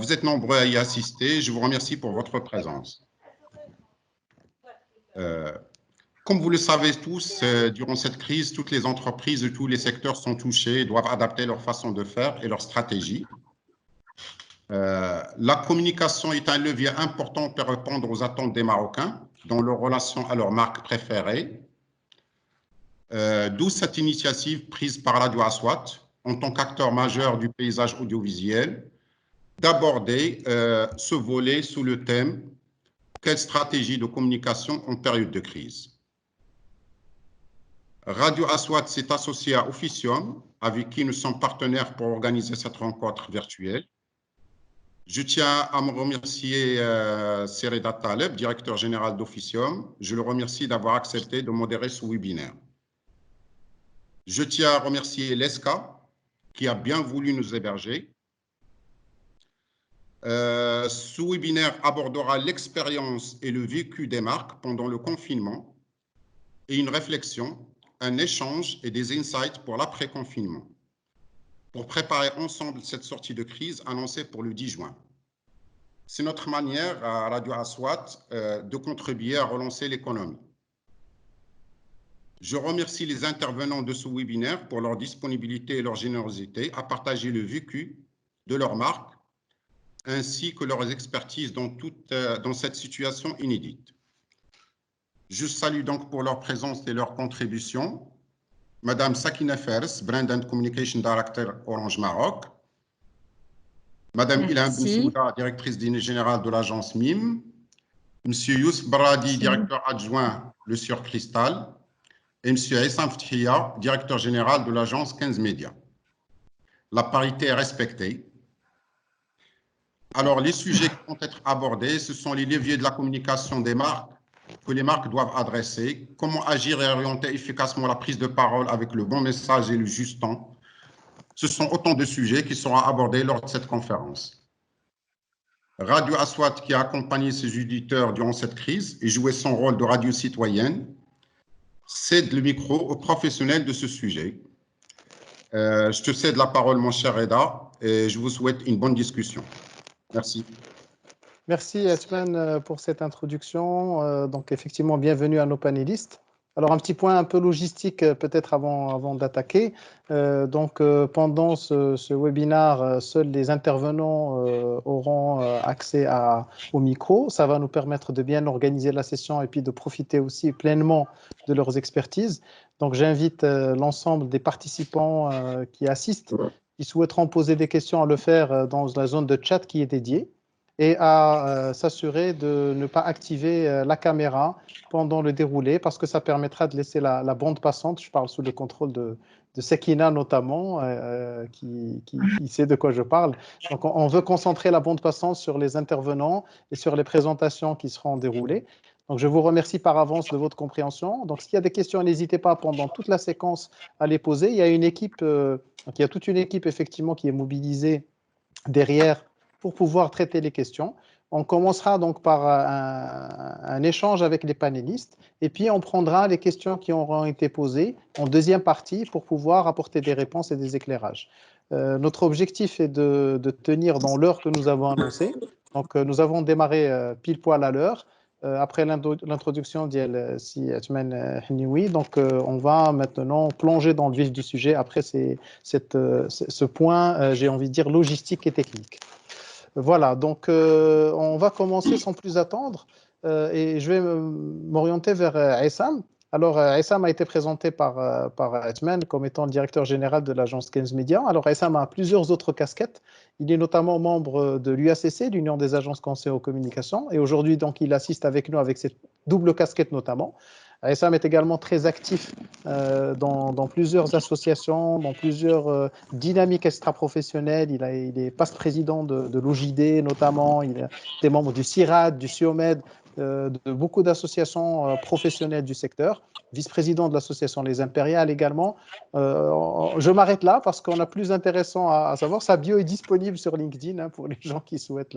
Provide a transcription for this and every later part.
Vous êtes nombreux à y assister. Je vous remercie pour votre présence. Comme vous le savez tous, durant cette crise, toutes les entreprises et tous les secteurs sont touchés et doivent adapter leur façon de faire et leur stratégie. La communication est un levier important pour répondre aux attentes des Marocains dans leur relation à leur marque préférée. D'où cette initiative prise par Radio Aswat, en tant qu'acteur majeur du paysage audiovisuel, d'aborder ce volet sous le thème « Quelle stratégie de communication en période de crise ?» Radio Aswat s'est associé à Officium, avec qui nous sommes partenaires pour organiser cette rencontre virtuelle. Je tiens à me remercier Sereda Taleb, directeur général d'Officium. Je le remercie d'avoir accepté de modérer ce webinaire. Je tiens à remercier l'ESCA, qui a bien voulu nous héberger. Ce webinaire abordera l'expérience et le vécu des marques pendant le confinement et une réflexion, un échange et des insights pour l'après-confinement, pour préparer ensemble cette sortie de crise annoncée pour le 10 juin. C'est notre manière à Radio Aswat de contribuer à relancer l'économie. Je remercie les intervenants de ce webinaire pour leur disponibilité et leur générosité à partager le vécu de leur marque ainsi que leurs expertises dans cette situation inédite. Je salue donc pour leur présence et leur contribution Madame Sakina Fers, Brand and Communication Director Orange Maroc, Madame Ilham Bensouda, directrice générale de l'agence MIM, Monsieur Youssef Baradi, directeur adjoint Le Sieur Cristal, et Monsieur Essam Fthia, directeur général de l'agence 15 Médias. La parité est respectée. Alors, les sujets qui vont être abordés, ce sont les leviers de la communication des marques que les marques doivent adresser, comment agir et orienter efficacement la prise de parole avec le bon message et le juste temps. Ce sont autant de sujets qui seront abordés lors de cette conférence. Radio Aswat, qui a accompagné ses auditeurs durant cette crise et joué son rôle de radio citoyenne, cède le micro aux professionnels de ce sujet. Je te cède la parole, mon cher Reda, et je vous souhaite une bonne discussion. Merci. Merci, Asman, pour cette introduction. Donc, effectivement, bienvenue à nos panélistes. Alors, un petit point un peu logistique, peut-être avant d'attaquer. Pendant ce webinaire, seuls les intervenants auront accès au micro. Ça va nous permettre de bien organiser la session et puis de profiter aussi pleinement de leurs expertises. Donc, j'invite l'ensemble des participants qui assistent, qui souhaiteront poser des questions, à le faire dans la zone de chat qui est dédiée, et à s'assurer de ne pas activer la caméra pendant le déroulé, parce que ça permettra de laisser la bande passante. Je parle sous le contrôle de Sekina notamment, qui sait de quoi je parle. Donc, on veut concentrer la bande passante sur les intervenants et sur les présentations qui seront déroulées. Donc, je vous remercie par avance de votre compréhension. Donc, s'il y a des questions, n'hésitez pas pendant toute la séquence à les poser. Il y a une équipe, il y a toute une équipe effectivement qui est mobilisée derrière pour pouvoir traiter les questions. On commencera donc par un échange avec les panélistes et puis on prendra les questions qui auront été posées en deuxième partie pour pouvoir apporter des réponses et des éclairages. Notre objectif est de tenir dans l'heure que nous avons annoncée. Donc, nous avons démarré pile poil à l'heure. Après l'introduction d'Yel Atman Henioui, donc on va maintenant plonger dans le vif du sujet après ce point, j'ai envie de dire, logistique et technique. Voilà, donc on va commencer sans plus attendre et je vais m'orienter vers Essam. Alors, Essam a été présenté par Atman comme étant le directeur général de l'agence 15 Médias. Alors, Essam a plusieurs autres casquettes. Il est notamment membre de l'UACC, l'Union des agences conseillers aux communications, et aujourd'hui, donc, il assiste avec nous avec cette double casquette notamment. Essam est également très actif dans plusieurs associations, dans plusieurs dynamiques extra-professionnelles. Il est passe-président de l'OJD notamment, il est membre du CIRAD, du CIOMED, de beaucoup d'associations professionnelles du secteur, vice-président de l'association Les Impériales également. Je m'arrête là parce qu'on a plus intéressant à savoir. Sa bio est disponible sur LinkedIn pour les gens qui souhaitent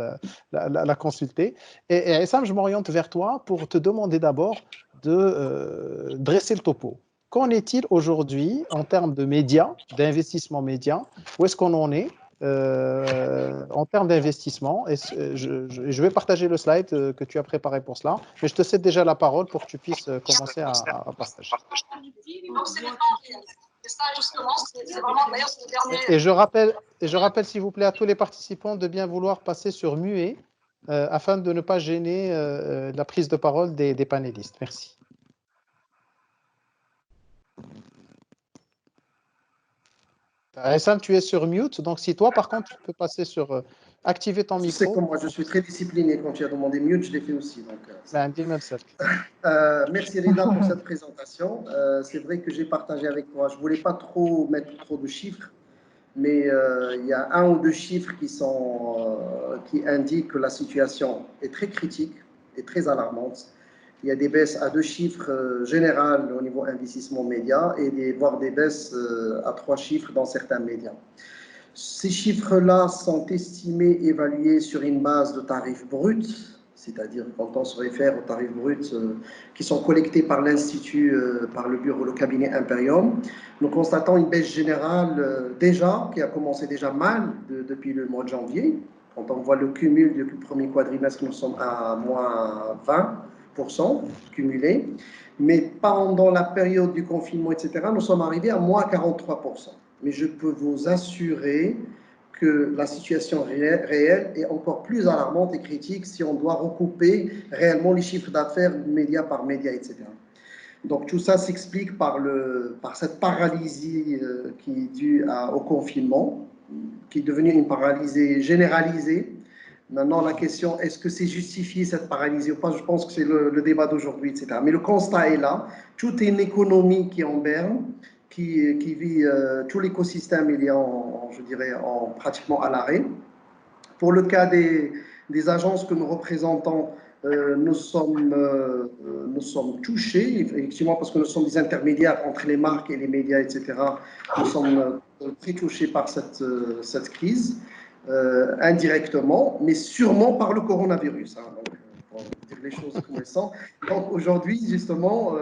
la consulter. Et Essam, je m'oriente vers toi pour te demander d'abord de dresser le topo. Qu'en est-il aujourd'hui en termes de médias, d'investissement média? Où est-ce qu'on en est? en termes d'investissement. Et je vais partager le slide que tu as préparé pour cela, mais je te cède déjà la parole pour que tu puisses commencer à partager. Et je rappelle, s'il vous plaît, à tous les participants de bien vouloir passer sur muet afin de ne pas gêner la prise de parole des panélistes. Merci. Sam, tu es sur mute, donc si toi, par contre, tu peux passer sur activer ton Tu sais micro. comme moi, je suis très discipliné. Quand tu as demandé mute, je l'ai fait aussi. Donc, merci Rida pour cette présentation. C'est vrai que j'ai partagé avec toi. Je ne voulais pas trop mettre trop de chiffres, mais il y a un ou deux chiffres qui indiquent que la situation est très critique et très alarmante. Il y a des baisses à deux chiffres générales au niveau investissement média et voire des baisses à trois chiffres dans certains médias. Ces chiffres-là sont estimés, évalués sur une base de tarifs bruts, c'est-à-dire quand on se réfère aux tarifs bruts qui sont collectés par l'Institut, par le bureau, le cabinet Imperium. Nous constatons une baisse générale qui a commencé déjà mal depuis le mois de janvier. Quand on voit le cumul depuis le premier quadrimestre, nous sommes à moins 20% cumulé. Mais pendant la période du confinement, etc., nous sommes arrivés à moins 43%. Mais je peux vous assurer que la situation réelle est encore plus alarmante et critique si on doit recouper réellement les chiffres d'affaires média par média, etc. Donc tout ça s'explique par cette paralysie qui est due au confinement, qui est devenue une paralysie généralisée. Maintenant, la question, est-ce que c'est justifié cette paralysie ou pas? Je pense que c'est le débat d'aujourd'hui, etc. Mais le constat est là. Tout est une économie qui est en berne, qui vit, tout l'écosystème, il est pratiquement à l'arrêt. Pour le cas des agences que nous représentons, nous sommes touchés, effectivement, parce que nous sommes des intermédiaires entre les marques et les médias, etc. Nous sommes très touchés par cette crise, indirectement, mais sûrement par le coronavirus. Hein, donc, pour dire les choses comme elles sont. Donc aujourd'hui, justement,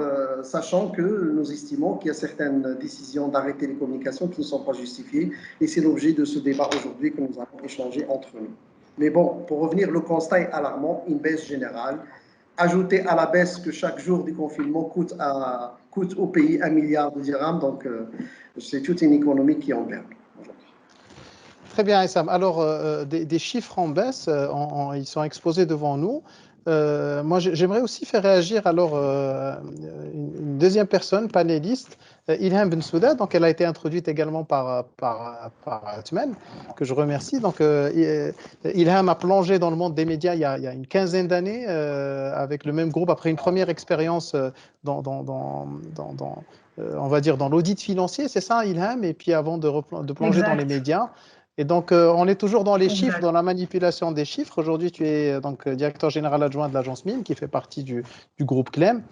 sachant que nous estimons qu'il y a certaines décisions d'arrêter les communications qui ne sont pas justifiées, et c'est l'objet de ce débat aujourd'hui que nous avons échangé entre nous. Mais bon, pour revenir, le constat est alarmant, une baisse générale. Ajouter à la baisse que chaque jour du confinement coûte au pays 1 milliard de dirhams, donc c'est toute une économie qui est en berne. Très bien, Essam. Alors, des chiffres en baisse, ils sont exposés devant nous. Moi, j'aimerais aussi faire réagir alors une deuxième personne, panéliste, Ilham Ben Souda. Donc, elle a été introduite également par Atman, que je remercie. Donc, Ilham a plongé dans le monde des médias il y a une quinzaine d'années avec le même groupe après une première expérience on va dire dans l'audit financier, c'est ça, Ilham, et puis avant de plonger dans les médias. Et donc, on est toujours dans les chiffres, dans la manipulation des chiffres. Aujourd'hui, tu es donc directeur général adjoint de l'agence MIM, qui fait partie du groupe Clem,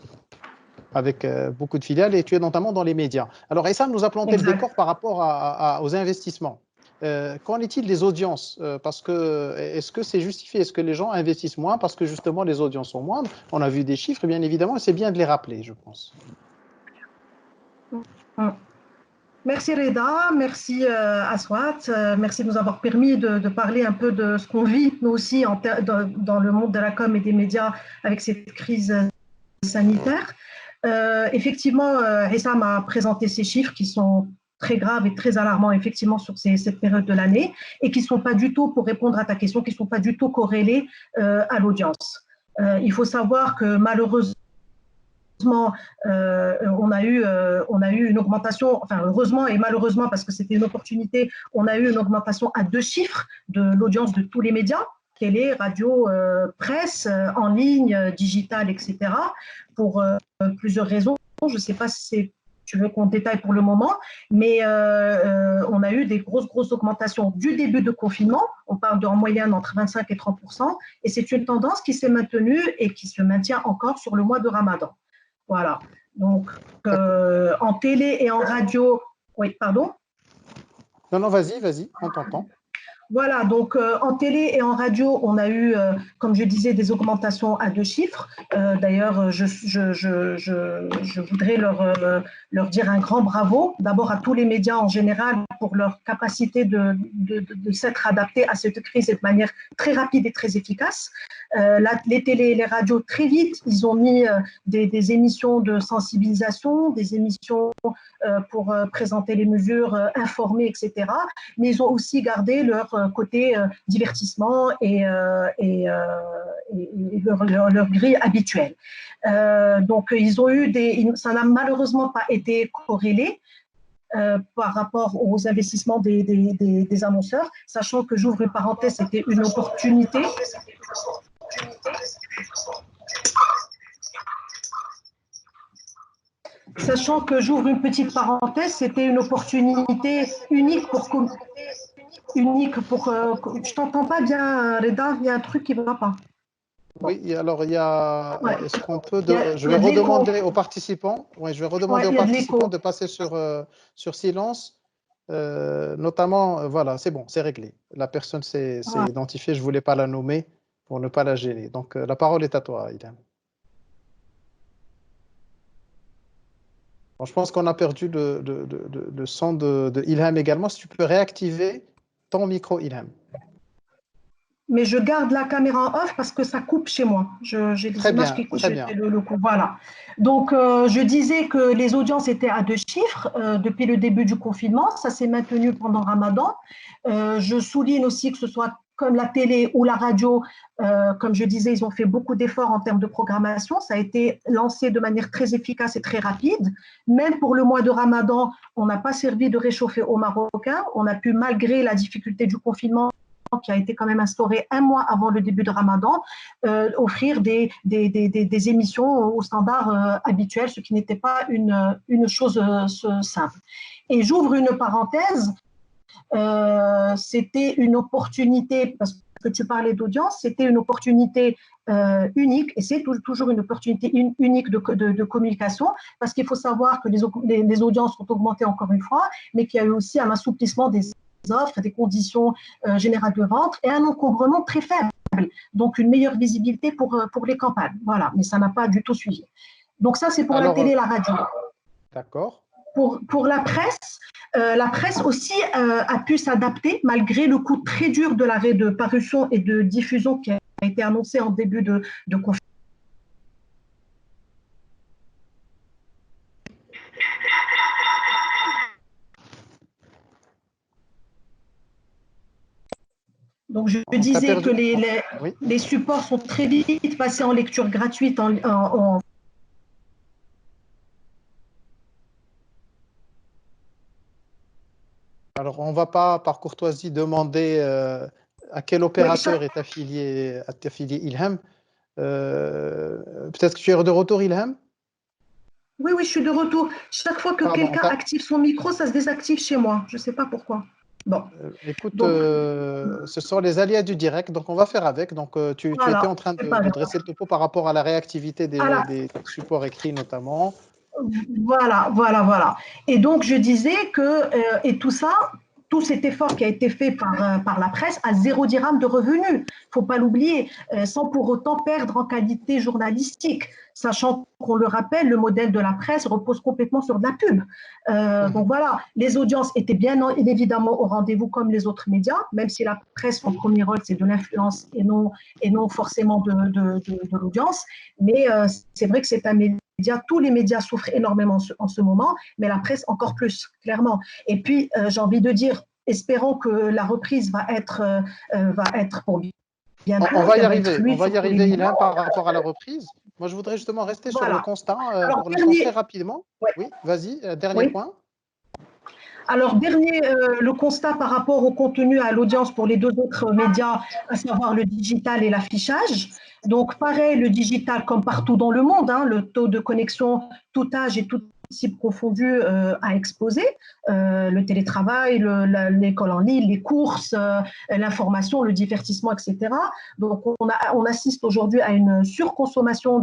avec beaucoup de filiales, et tu es notamment dans les médias. Alors, Essam nous a planté le décor par rapport aux investissements. Qu'en est-il des audiences? Parce que, est-ce que c'est justifié? Est-ce que les gens investissent moins parce que justement les audiences sont moindres? On a vu des chiffres, bien évidemment, et c'est bien de les rappeler, je pense. Merci Reda, merci Aswat, merci de nous avoir permis de parler un peu de ce qu'on vit, nous aussi, dans le monde de la com et des médias avec cette crise sanitaire. Effectivement, Essam a présenté ces chiffres qui sont très graves et très alarmants, effectivement, sur cette période de l'année et qui ne sont pas du tout, pour répondre à ta question, qui ne sont pas du tout corrélés à l'audience. Il faut savoir que malheureusement, on a eu une augmentation, enfin heureusement et malheureusement parce que c'était une opportunité, on a eu une augmentation à deux chiffres de l'audience de tous les médias, télé, radio, presse, en ligne, digital, etc. pour plusieurs raisons. Je ne sais pas si tu veux qu'on détaille pour le moment, mais on a eu des grosses augmentations du début de confinement. On parle en moyenne entre 25 et 30%, et c'est une tendance qui s'est maintenue et qui se maintient encore sur le mois de Ramadan. Voilà. Donc, en télé et en radio… Oui, pardon? Non, vas-y, on t'entend. Voilà, donc en télé et en radio, on a eu, comme je disais, des augmentations à 2 chiffres. D'ailleurs, je voudrais leur dire un grand bravo, d'abord à tous les médias en général pour leur capacité de s'être adaptés à cette crise de manière très rapide et très efficace. Les télés et les radios, très vite, ils ont mis des émissions de sensibilisation, des émissions pour présenter les mesures, informer, etc. Mais ils ont aussi gardé leur côté divertissement et leur grille habituelle. Donc, ils ont eu ça n'a malheureusement pas été corrélé par rapport aux investissements des annonceurs, sachant que j'ouvre une parenthèse, c'était une opportunité. Sachant que j'ouvre une petite parenthèse, c'était une opportunité unique pour je t'entends pas bien, Reda, il y a un truc qui ne va pas. Oui, alors il y a. Ouais. Est-ce qu'on peut. Je vais redemander aux participants. Oui, je vais redemander aux participants de passer sur silence. Notamment, voilà, c'est bon, c'est réglé. La personne s'est identifiée, je ne voulais pas la nommer pour ne pas la gêner. Donc, la parole est à toi, Ilham. Bon, je pense qu'on a perdu le son de Ilham également. Si tu peux réactiver ton micro, Ilham. Mais je garde la caméra en off parce que ça coupe chez moi. J'ai des images qui coupent. Le coup. Voilà. Donc, je disais que les audiences étaient à 2 chiffres depuis le début du confinement. Ça s'est maintenu pendant Ramadan. Je souligne aussi que ce soit comme la télé ou la radio, comme je disais, ils ont fait beaucoup d'efforts en termes de programmation. Ça a été lancé de manière très efficace et très rapide. Même pour le mois de Ramadan, on n'a pas servi de réchauffer aux Marocains. On a pu, malgré la difficulté du confinement, qui a été quand même instauré 1 mois avant le début de Ramadan, offrir des émissions aux standards habituels, ce qui n'était pas une chose simple. Et j'ouvre une parenthèse, c'était une opportunité, parce que tu parlais d'audience, c'était une opportunité unique, et c'est toujours une opportunité unique de communication, parce qu'il faut savoir que les audiences ont augmenté encore une fois, mais qu'il y a eu aussi un assouplissement des offres, des conditions générales de vente et un encombrement très faible. Donc, une meilleure visibilité pour les campagnes. Voilà, mais ça n'a pas du tout suivi. Donc, ça, c'est pour la télé et la radio. D'accord. Pour la presse aussi a pu s'adapter malgré le coût très dur de l'arrêt de parution et de diffusion qui a été annoncé en début de confinement. Donc, je disais que les supports sont très vite passés en lecture gratuite. Alors, on ne va pas, par courtoisie, demander à quel opérateur est affilié Ilham. Peut-être que tu es de retour, Ilham? Oui, je suis de retour. Chaque fois que quelqu'un active son micro, ça se désactive chez moi. Je ne sais pas pourquoi. Bon. Écoute, ce sont les aléas du direct, donc on va faire avec. Donc, tu étais en train de dresser le topo par rapport à la réactivité des supports écrits notamment. Voilà. Et donc, je disais que, et tout ça, tout cet effort qui a été fait par la presse à 0 dirham de revenus, il ne faut pas l'oublier, sans pour autant perdre en qualité journalistique, sachant qu'on le rappelle, le modèle de la presse repose complètement sur de la pub. Donc voilà, les audiences étaient bien évidemment au rendez-vous comme les autres médias, même si la presse, son premier rôle, c'est de l'influence et non forcément de l'audience. Mais c'est vrai que c'est un média. Tous les médias souffrent énormément en ce moment, mais la presse encore plus, clairement. Et puis, j'ai envie de dire, espérons que la reprise va être pour bientôt. On va y arriver, Ilham, par rapport à la reprise. Moi, je voudrais justement rester sur le constat pour l'instant très rapidement. Oui, vas-y, dernier point. Alors, le constat par rapport au contenu, à l'audience pour les 2 autres médias, à savoir le digital et l'affichage. Donc, pareil, le digital, comme partout dans le monde, le taux de connexion, tout âge et tout type confondu a explosé. Le télétravail, l'école en ligne, les courses, l'information, le divertissement, etc. Donc, on assiste aujourd'hui à une surconsommation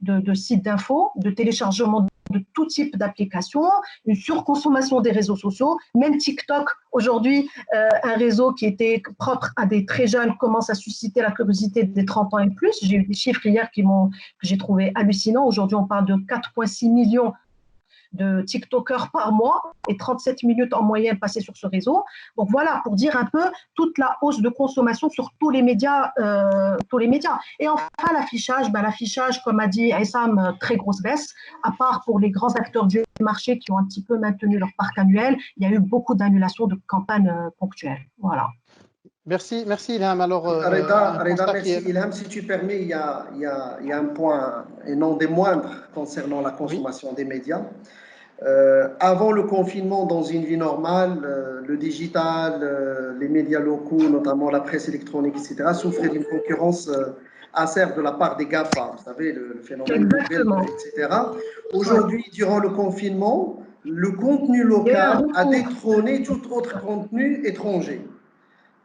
de sites d'infos, de téléchargement de tout type d'applications, une surconsommation des réseaux sociaux, même TikTok aujourd'hui, un réseau qui était propre à des très jeunes commence à susciter la curiosité des 30 ans et plus. J'ai eu des chiffres hier que j'ai trouvé hallucinants. Aujourd'hui, on parle de 4,6 millions de TikTokers par mois et 37 minutes en moyenne passées sur ce réseau. Donc voilà, pour dire un peu toute la hausse de consommation sur tous les médias. Et enfin, l'affichage, comme a dit Aïssam, très grosse baisse, à part pour les grands acteurs du marché qui ont un petit peu maintenu leur parc annuel, il y a eu beaucoup d'annulations de campagnes ponctuelles. Voilà. Merci Ilham. Alors, Reda, merci Ilham. Si tu permets, il y a un point, et non des moindres, concernant la consommation des médias. Avant le confinement, dans une vie normale, le digital, les médias locaux, notamment la presse électronique, etc., souffraient d'une concurrence acerbe de la part des GAFA, vous savez, le phénomène Google, etc. Aujourd'hui, durant le confinement, le contenu local a détrôné tout autre contenu étranger.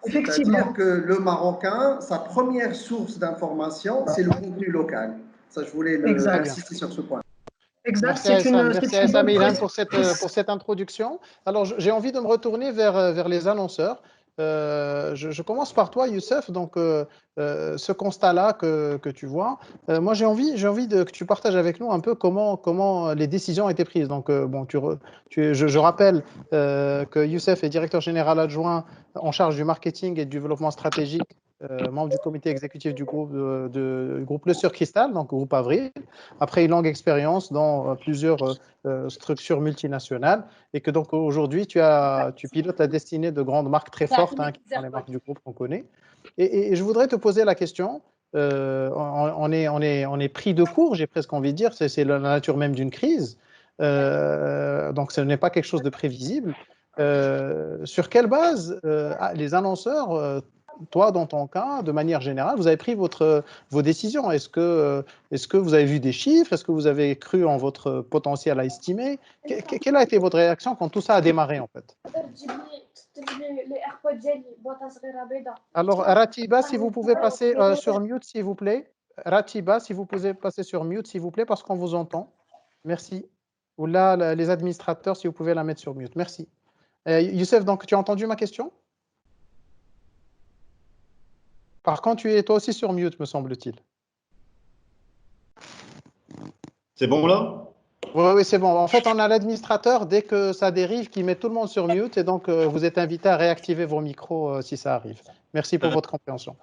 C'est-à-dire que le Marocain, sa première source d'information, c'est le contenu local. Ça, je voulais insister sur ce point. Exact. Merci Aïssam et Ilham pour cette introduction. Alors, j'ai envie de me retourner vers les annonceurs. Je commence par toi, Youssef. Donc, ce constat-là que tu vois, moi, j'ai envie que tu partages avec nous un peu comment les décisions ont été prises. Donc, je rappelle que Youssef est directeur général adjoint en charge du marketing et du développement stratégique, membre du comité exécutif du groupe Le Sur Cristal, donc groupe Avril, après une longue expérience dans plusieurs structures multinationales, et que donc aujourd'hui tu pilotes la destinée de grandes marques très fortes, qui sont les marques du groupe qu'on connaît. Et je voudrais te poser la question. On est pris de court, j'ai presque envie de dire, c'est la nature même d'une crise. Donc ce n'est pas quelque chose de prévisible. Sur quelle base les annonceurs, toi dans ton cas, de manière générale, vous avez pris vos décisions? Est-ce que vous avez vu des chiffres? Est-ce que vous avez cru en votre potentiel à estimer? Quelle a été votre réaction quand tout ça a démarré en fait? Alors Ratiba, si vous pouvez passer sur mute s'il vous plaît. Ratiba, si vous pouvez passer sur mute s'il vous plaît, parce qu'on vous entend. Merci. Ou là, les administrateurs, si vous pouvez la mettre sur mute. Merci. Youssef, donc tu as entendu ma question? Par contre, tu es toi aussi sur mute, me semble-t-il. C'est bon là? Oui, c'est bon. En fait, on a l'administrateur, dès que ça dérive, qui met tout le monde sur mute, et donc vous êtes invité à réactiver vos micros si ça arrive. Merci pour votre compréhension.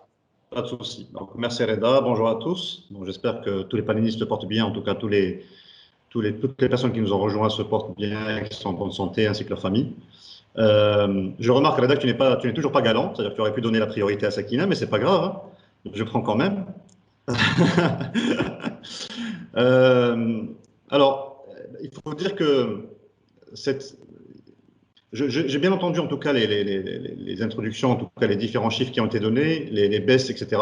Pas de souci. Donc, merci Reda, bonjour à tous. J'espère que tous les panélistes se portent bien, en tout cas toutes les personnes qui nous ont rejoints se portent bien, qui sont en bonne santé, ainsi que leur famille. Je remarque, Reda, que tu n'es toujours pas galant, c'est-à-dire que tu aurais pu donner la priorité à Sakina, mais c'est pas grave, hein. Je prends quand même. Alors, il faut dire que j'ai bien entendu en tout cas les introductions, en tout cas les différents chiffres qui ont été donnés, les baisses, etc.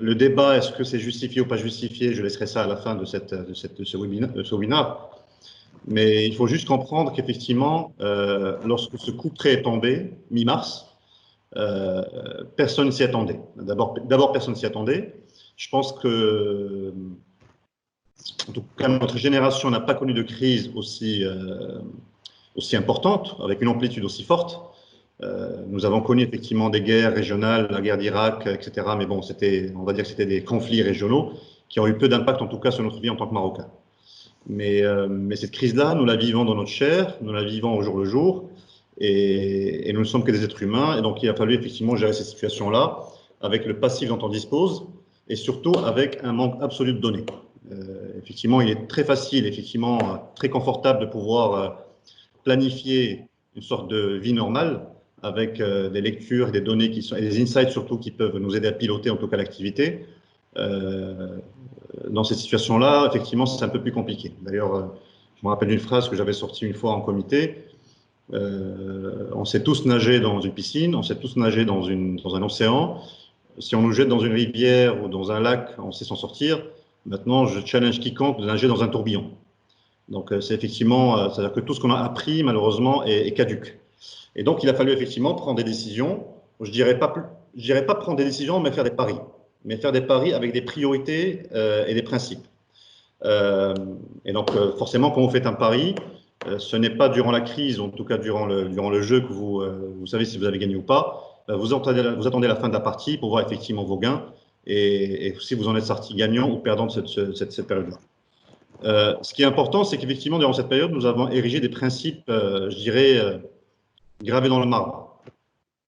Le débat, est-ce que c'est justifié ou pas justifié, je laisserai ça à la fin de ce webinaire. Mais il faut juste comprendre qu'effectivement, lorsque ce coup près est tombé, mi-mars, personne ne s'y attendait. D'abord, personne ne s'y attendait. Je pense que, en tout cas, notre génération n'a pas connu de crise aussi importante, avec une amplitude aussi forte. Nous avons connu effectivement des guerres régionales, la guerre d'Irak, etc. Mais bon, on va dire que c'était des conflits régionaux qui ont eu peu d'impact, en tout cas, sur notre vie en tant que Marocains. Mais cette crise-là, nous la vivons dans notre chair, nous la vivons au jour le jour, et nous ne sommes que des êtres humains. Et donc, il a fallu effectivement gérer cette situation-là avec le passif dont on dispose, et surtout avec un manque absolu de données. Effectivement, il est très facile, effectivement, très confortable de pouvoir planifier une sorte de vie normale avec des lectures, des données et des insights surtout qui peuvent nous aider à piloter en tout cas l'activité. Dans cette situation-là, effectivement, c'est un peu plus compliqué. D'ailleurs, je me rappelle d'une phrase que j'avais sortie une fois en comité. On sait tous nager dans une piscine, on sait tous nager dans un océan. Si on nous jette dans une rivière ou dans un lac, on sait s'en sortir. Maintenant, je challenge quiconque de nager dans un tourbillon. Donc, c'est effectivement, c'est-à-dire que tout ce qu'on a appris, malheureusement, est caduc. Et donc, il a fallu effectivement prendre des décisions. Je dirais pas prendre des décisions, mais faire des paris. Mais faire des paris avec des priorités et des principes. Et donc, forcément, quand vous faites un pari, ce n'est pas durant la crise, en tout cas durant le jeu, que vous savez si vous avez gagné ou pas. Vous attendez la fin de la partie pour voir effectivement vos gains et si vous en êtes sorti gagnant ou perdant de cette période-là. Ce qui est important, c'est qu'effectivement, durant cette période, nous avons érigé des principes, je dirais, gravés dans le marbre.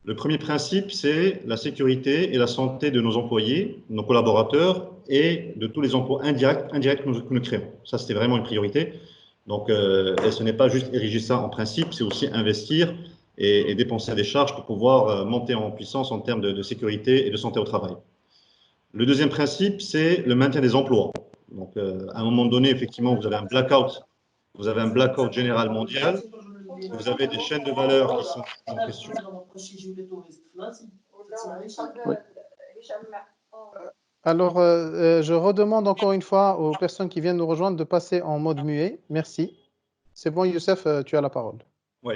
Le premier principe, c'est la sécurité et la santé de nos employés, nos collaborateurs et de tous les emplois indirects que nous créons. Ça, c'était vraiment une priorité. Donc, et ce n'est pas juste ériger ça en principe, c'est aussi investir et dépenser des charges pour pouvoir monter en puissance en termes de sécurité et de santé au travail. Le deuxième principe, c'est le maintien des emplois. Donc, à un moment donné, effectivement, vous avez un blackout général mondial, vous avez des chaînes de valeur qui sont en question. Oui. Alors, je redemande encore une fois aux personnes qui viennent nous rejoindre de passer en mode muet. Merci. C'est bon, Youssef, tu as la parole. Oui.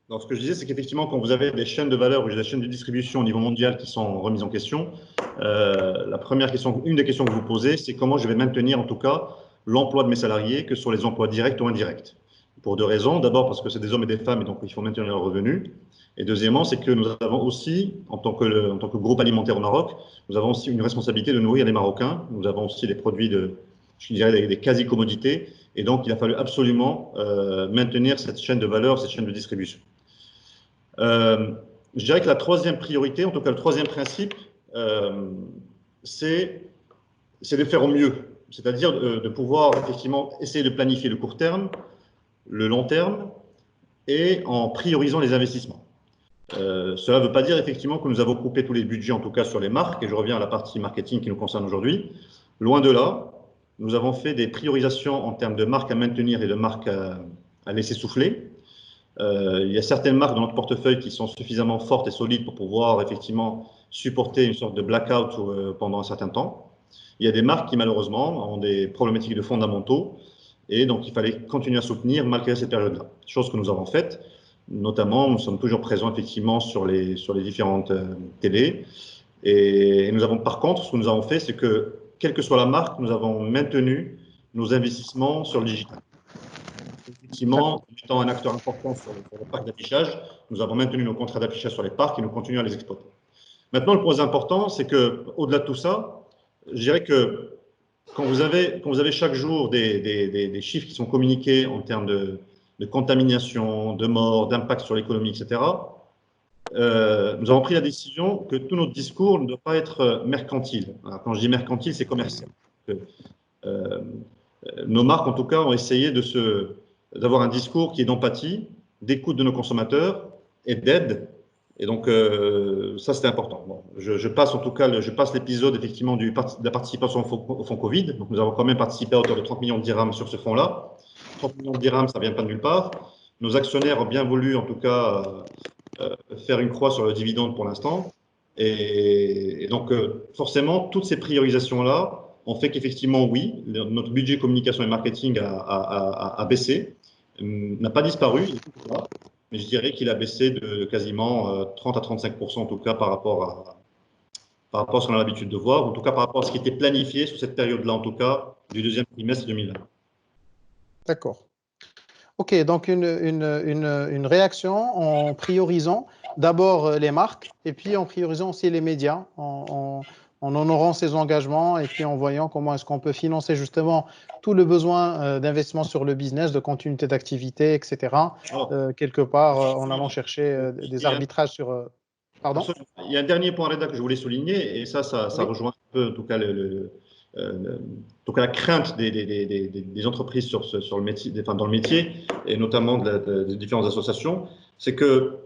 Donc, ce que je disais, c'est qu'effectivement, quand vous avez des chaînes de valeur ou des chaînes de distribution au niveau mondial qui sont remises en question, une des questions que vous posez, c'est comment je vais maintenir en tout cas l'emploi de mes salariés, que ce soit les emplois directs ou indirects. Pour deux raisons. D'abord, parce que c'est des hommes et des femmes et donc il faut maintenir leurs revenus. Et deuxièmement, c'est que nous avons aussi, en tant que groupe alimentaire au Maroc, nous avons aussi une responsabilité de nourrir les Marocains. Nous avons aussi des produits je dirais, des quasi-commodités. Et donc, il a fallu absolument maintenir cette chaîne de valeur, cette chaîne de distribution. Je dirais que la troisième priorité, en tout cas le troisième principe, c'est de faire au mieux. C'est-à-dire de pouvoir effectivement essayer de planifier le court terme, le long terme, et en priorisant les investissements. Cela ne veut pas dire effectivement que nous avons coupé tous les budgets, en tout cas sur les marques, et je reviens à la partie marketing qui nous concerne aujourd'hui. Loin de là, nous avons fait des priorisations en termes de marques à maintenir et de marques à laisser souffler. Il y a certaines marques dans notre portefeuille qui sont suffisamment fortes et solides pour pouvoir effectivement supporter une sorte de blackout pendant un certain temps. Il y a des marques qui malheureusement ont des problématiques de fondamentaux et donc il fallait continuer à soutenir malgré cette période-là. Chose que nous avons faite, notamment nous sommes toujours présents effectivement sur les différentes télés et nous avons par contre, ce que nous avons fait, c'est que quelle que soit la marque, nous avons maintenu nos investissements sur le digital. Effectivement, étant un acteur important sur le parc d'affichage, nous avons maintenu nos contrats d'affichage sur les parcs et nous continuons à les exploiter. Maintenant, le point important, c'est qu'au-delà de tout ça, je dirais que quand vous avez chaque jour des chiffres qui sont communiqués en termes de contamination, de mort, d'impact sur l'économie, etc., nous avons pris la décision que tout notre discours ne doit pas être mercantile. Alors, quand je dis mercantile, c'est commercial. Nos marques, en tout cas, ont essayé d'avoir un discours qui est d'empathie, d'écoute de nos consommateurs et d'aide. Et donc, ça, c'était important. Bon, je passe en tout cas, je passe l'épisode effectivement de la participation au fonds Covid. Donc, nous avons quand même participé à hauteur de 30 millions de dirhams sur ce fonds-là. 30 millions de dirhams, ça ne vient pas de nulle part. Nos actionnaires ont bien voulu, en tout cas, faire une croix sur le dividende pour l'instant. Et donc, forcément, toutes ces priorisations-là ont fait qu'effectivement, oui, notre budget communication et marketing a baissé, n'a pas disparu, mais je dirais qu'il a baissé de quasiment 30 à 35% en tout cas par rapport à ce qu'on a l'habitude de voir, en tout cas par rapport à ce qui était planifié sur cette période-là, en tout cas, du deuxième trimestre 2020. D'accord. OK, donc une réaction en priorisant d'abord les marques et puis en priorisant aussi les médias, en honorant ses engagements et puis en voyant comment est-ce qu'on peut financer justement tout le besoin d'investissement sur le business, de continuité d'activité, etc. Quelque part, en allant chercher des arbitrages sur… Pardon ? Il y a un dernier point, Reda, que je voulais souligner, et ça Oui. rejoint un peu, en tout cas, donc la crainte des entreprises sur le métier, dans le métier, et notamment des différentes associations, c'est que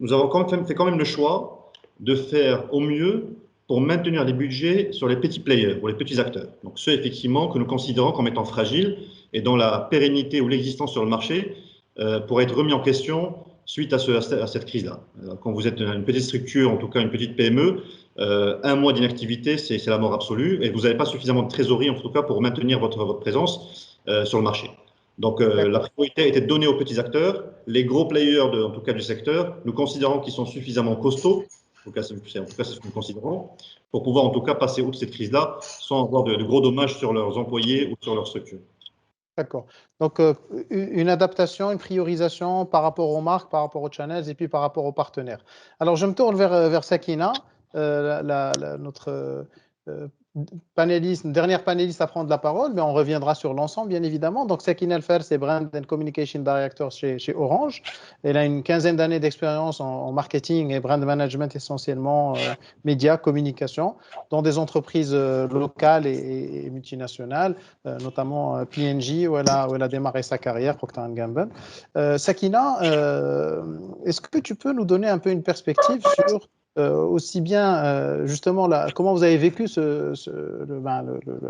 nous avons fait quand même le choix de faire au mieux pour maintenir les budgets sur les petits players, ou les petits acteurs. Donc ceux effectivement que nous considérons comme étant fragiles et dont la pérennité ou l'existence sur le marché pourrait être remis en question suite à cette crise-là. Quand vous êtes une petite structure, en tout cas une petite PME, un mois d'inactivité, c'est la mort absolue, et vous n'avez pas suffisamment de trésorerie, en tout cas, pour maintenir votre présence sur le marché. Donc, la priorité a été donnée aux petits acteurs. Les gros players, en tout cas du secteur, nous considérons qu'ils sont suffisamment costauds En tout cas, c'est ce que nous considérons, pour pouvoir en tout cas passer outre cette crise-là sans avoir de gros dommages sur leurs employés ou sur leur structure. D'accord. Donc, une adaptation, une priorisation par rapport aux marques, par rapport aux channels et puis par rapport aux partenaires. Alors, je me tourne vers Sakina, notre dernière panéliste à prendre la parole, mais on reviendra sur l'ensemble, bien évidemment. Donc, Sakina Elfer, c'est Brand and Communication Director chez Orange. Elle a une quinzaine d'années d'expérience en marketing et brand management, essentiellement médias, communication, dans des entreprises locales et multinationales, notamment P&G, où elle a démarré sa carrière, Procter & Gamble. Sakina, est-ce que tu peux nous donner un peu une perspective sur aussi bien justement comment vous avez vécu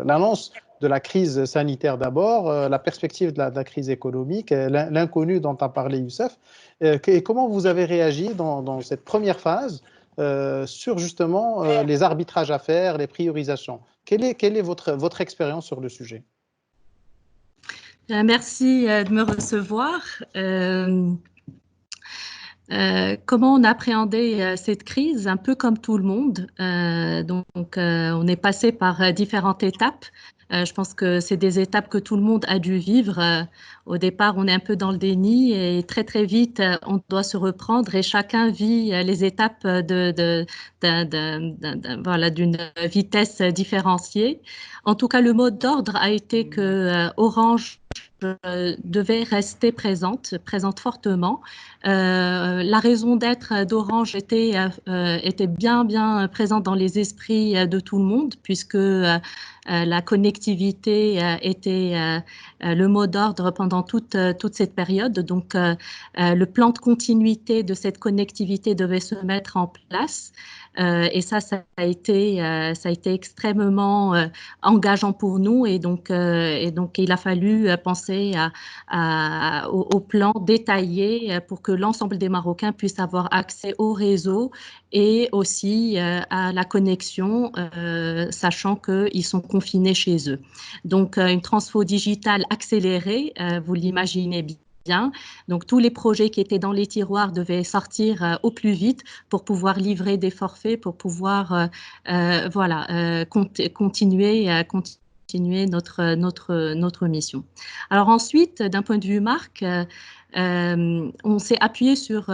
l'annonce de la crise sanitaire d'abord, la perspective de la crise économique, l'inconnu dont a parlé Youssef, et comment vous avez réagi dans cette première phase sur justement les arbitrages à faire, les priorisations. Quelle est votre expérience sur le sujet? Merci de me recevoir. Comment on a appréhendé cette crise? Un peu comme tout le monde. On est passé par différentes étapes. Je pense que c'est des étapes que tout le monde a dû vivre. Au départ, on est un peu dans le déni et très, très vite, on doit se reprendre et chacun vit les étapes d'une vitesse différenciée. En tout cas, le mot d'ordre a été que Orange devait rester présente fortement. La raison d'être d'Orange était bien présente dans les esprits de tout le monde, puisque la connectivité était le mot d'ordre pendant toute cette période. Donc, le plan de continuité de cette connectivité devait se mettre en place. Et ça a été extrêmement engageant pour nous. Et donc, il a fallu penser au plan détaillé pour que l'ensemble des Marocains puissent avoir accès au réseau et aussi à la connexion, sachant qu'ils sont confinés chez eux. Donc, une transfo digitale accélérée, vous l'imaginez bien. Donc, tous les projets qui étaient dans les tiroirs devaient sortir au plus vite pour pouvoir livrer des forfaits, pour pouvoir continuer notre mission. Alors ensuite, d'un point de vue marque, on s'est appuyé sur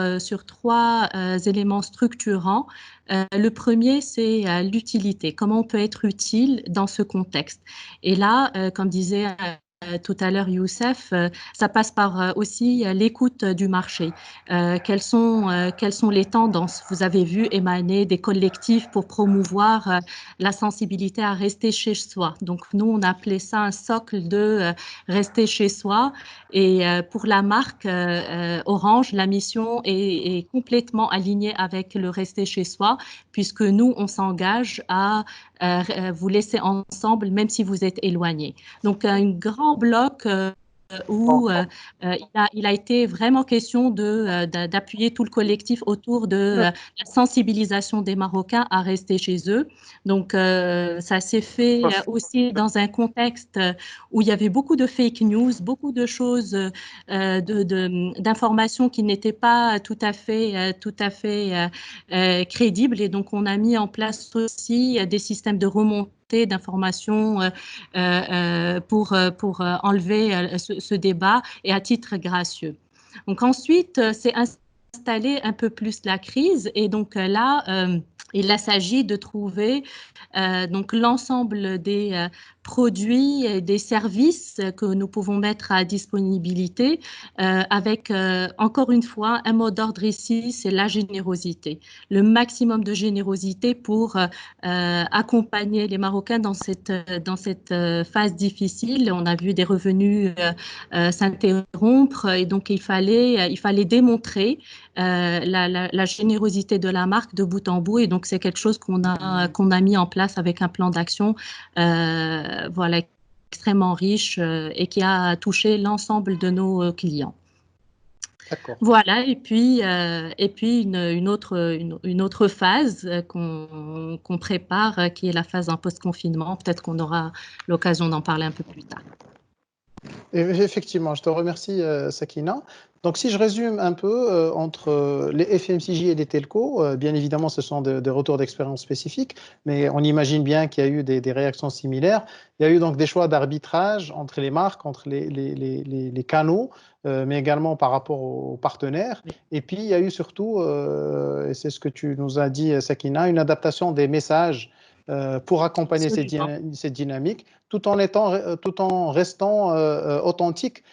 3 éléments structurants. Le premier, c'est l'utilité. Comment on peut être utile dans ce contexte? Et là, comme disait tout à l'heure Youssef, ça passe par aussi l'écoute du marché. Quelles sont les tendances? Vous avez vu émaner des collectifs pour promouvoir la sensibilité à rester chez soi. Donc nous, on a appelé ça un socle de rester chez soi. Et pour la marque Orange, la mission est complètement alignée avec le rester chez soi, puisque nous, on s'engage à vous laisser ensemble, même si vous êtes éloignés. Donc, un grand bloc où il a été vraiment question d'appuyer tout le collectif autour de la sensibilisation des Marocains à rester chez eux. Donc, ça s'est fait aussi dans un contexte où il y avait beaucoup de fake news, beaucoup de choses, d'informations qui n'étaient pas tout à fait crédibles. Et donc, on a mis en place aussi des systèmes de remontée d'informations pour enlever ce débat et à titre gracieux. Donc ensuite, c'est installé un peu plus la crise et donc là, il s'agit de trouver donc l'ensemble des produits et des services que nous pouvons mettre à disponibilité avec, encore une fois, un mot d'ordre ici, c'est la générosité. Le maximum de générosité pour accompagner les Marocains dans cette phase difficile. On a vu des revenus s'interrompre et donc il fallait démontrer la générosité de la marque de bout en bout et donc c'est quelque chose qu'on a mis en place avec un plan d'action extrêmement riche et qui a touché l'ensemble de nos clients. Voilà, et puis une autre phase qu'on prépare, qui est la phase en post-confinement. Peut-être qu'on aura l'occasion d'en parler un peu plus tard. Effectivement, je te remercie, Sakina. Donc, si je résume un peu, entre les FMCJ et les telcos, bien évidemment, ce sont des retours d'expérience spécifiques, mais on imagine bien qu'il y a eu des réactions similaires. Il y a eu donc des choix d'arbitrage entre les marques, entre les canaux, mais également par rapport aux partenaires. Et puis, il y a eu surtout, et c'est ce que tu nous as dit, Sakina, une adaptation des messages pour accompagner cette dynamique, tout en restant authentique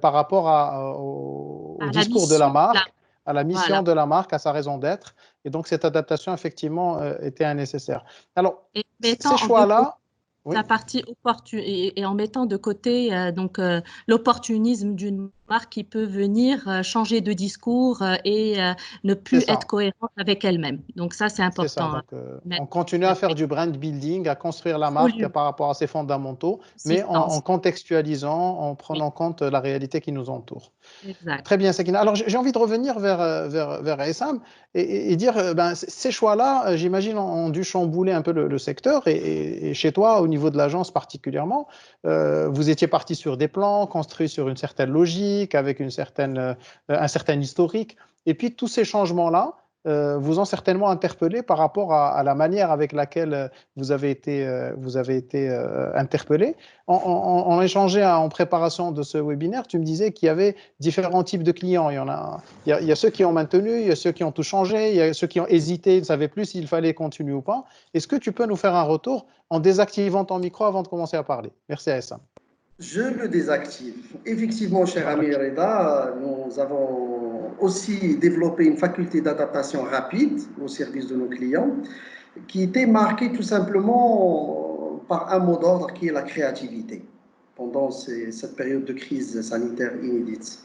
par rapport au discours de la marque, à la mission de la marque, à sa raison d'être. Et donc, cette adaptation, effectivement, était nécessaire. Alors, ces choix-là... La partie et en mettant de côté l'opportunisme d'une marque qui peut venir changer de discours et ne plus être cohérente avec elle-même. Donc ça, c'est important. C'est ça. Donc, on continue à faire du brand building, à construire la marque par rapport à ses fondamentaux, mais en contextualisant, en prenant en compte la réalité qui nous entoure. Exact. Très bien, Sakina. Alors, j'ai envie de revenir vers Essam et dire, ces choix-là, j'imagine, ont dû chambouler un peu le secteur et chez toi, au niveau de l'agence particulièrement, vous étiez parti sur des plans construits sur une certaine logique, avec un certain historique. Et puis, tous ces changements-là vous ont certainement interpellé par rapport à la manière avec laquelle vous avez été interpellé. On échangeait en préparation de ce webinaire, tu me disais qu'il y avait différents types de clients. Il y a ceux qui ont maintenu, il y a ceux qui ont tout changé, il y a ceux qui ont hésité, ne savaient plus s'il fallait continuer ou pas. Est-ce que tu peux nous faire un retour en désactivant ton micro avant de commencer à parler? Merci à Essam. Je le désactive. Effectivement, cher ami Reda, nous avons aussi développé une faculté d'adaptation rapide au service de nos clients qui était marquée tout simplement par un mot d'ordre qui est la créativité pendant cette période de crise sanitaire inédite,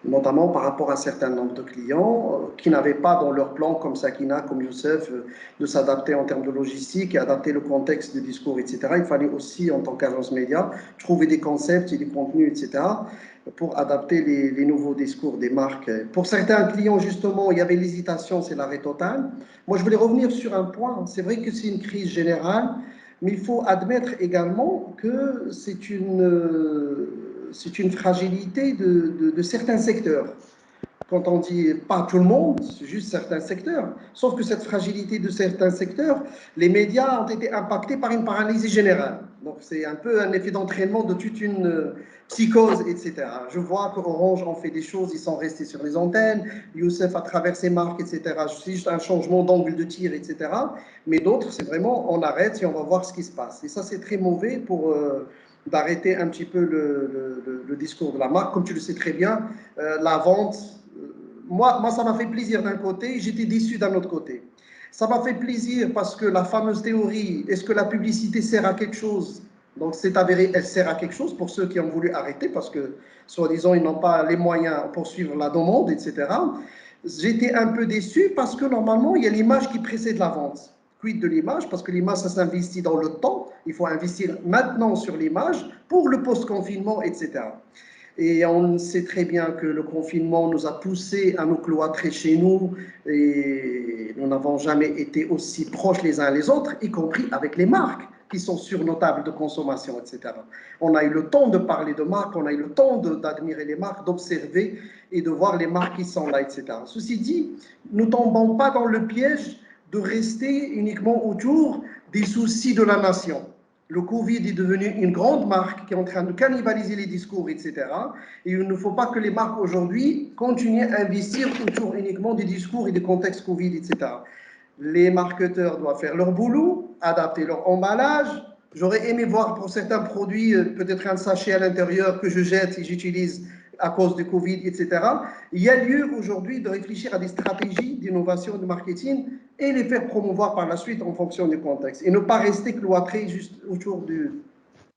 notamment par rapport à un certain nombre de clients qui n'avaient pas dans leur plan, comme Sakina, comme Youssef, de s'adapter en termes de logistique et adapter le contexte de discours, etc. Il fallait aussi, en tant qu'agence média, trouver des concepts et des contenus, etc., pour adapter les nouveaux discours des marques. Pour certains clients, justement, il y avait l'hésitation, c'est l'arrêt total. Moi, je voulais revenir sur un point. C'est vrai que c'est une crise générale, mais il faut admettre également que c'est une fragilité de certains secteurs. Quand on dit pas tout le monde, c'est juste certains secteurs. Sauf que cette fragilité de certains secteurs, les médias ont été impactés par une paralysie générale. Donc c'est un peu un effet d'entraînement de toute une psychose, etc. Je vois qu'Orange en fait des choses, ils sont restés sur les antennes, Youssef à travers ses marques, etc. C'est juste un changement d'angle de tir, etc. Mais d'autres, c'est vraiment on arrête et on va voir ce qui se passe. Et ça, c'est très mauvais pour d'arrêter un petit peu le discours de la marque. Comme tu le sais très bien, la vente, moi, ça m'a fait plaisir d'un côté, j'étais déçu d'un autre côté. Ça m'a fait plaisir parce que la fameuse théorie, est-ce que la publicité sert à quelque chose? Donc, c'est avéré, elle sert à quelque chose pour ceux qui ont voulu arrêter parce que, soi-disant, ils n'ont pas les moyens pour suivre la demande, etc. J'étais un peu déçu parce que, normalement, il y a l'image qui précède la vente. Quid de l'image? Parce que l'image, ça s'investit dans le temps. Il faut investir maintenant sur l'image pour le post-confinement, etc. Et on sait très bien que le confinement nous a poussés à nous cloîtrer chez nous et nous n'avons jamais été aussi proches les uns les autres, y compris avec les marques qui sont sur nos tables de consommation, etc. On a eu le temps de parler de marques, on a eu le temps d'admirer les marques, d'observer et de voir les marques qui sont là, etc. Ceci dit, nous ne tombons pas dans le piège de rester uniquement autour des soucis de la nation. Le Covid est devenu une grande marque qui est en train de cannibaliser les discours, etc. Et il ne faut pas que les marques aujourd'hui continuent à investir autour uniquement des discours et des contextes Covid, etc. Les marketeurs doivent faire leur boulot, adapter leur emballage. J'aurais aimé voir pour certains produits peut-être un sachet à l'intérieur que je jette et j'utilise à cause du Covid, etc. Il y a lieu aujourd'hui de réfléchir à des stratégies d'innovation, de marketing et les faire promouvoir par la suite en fonction du contexte. Et ne pas rester cloîtré juste autour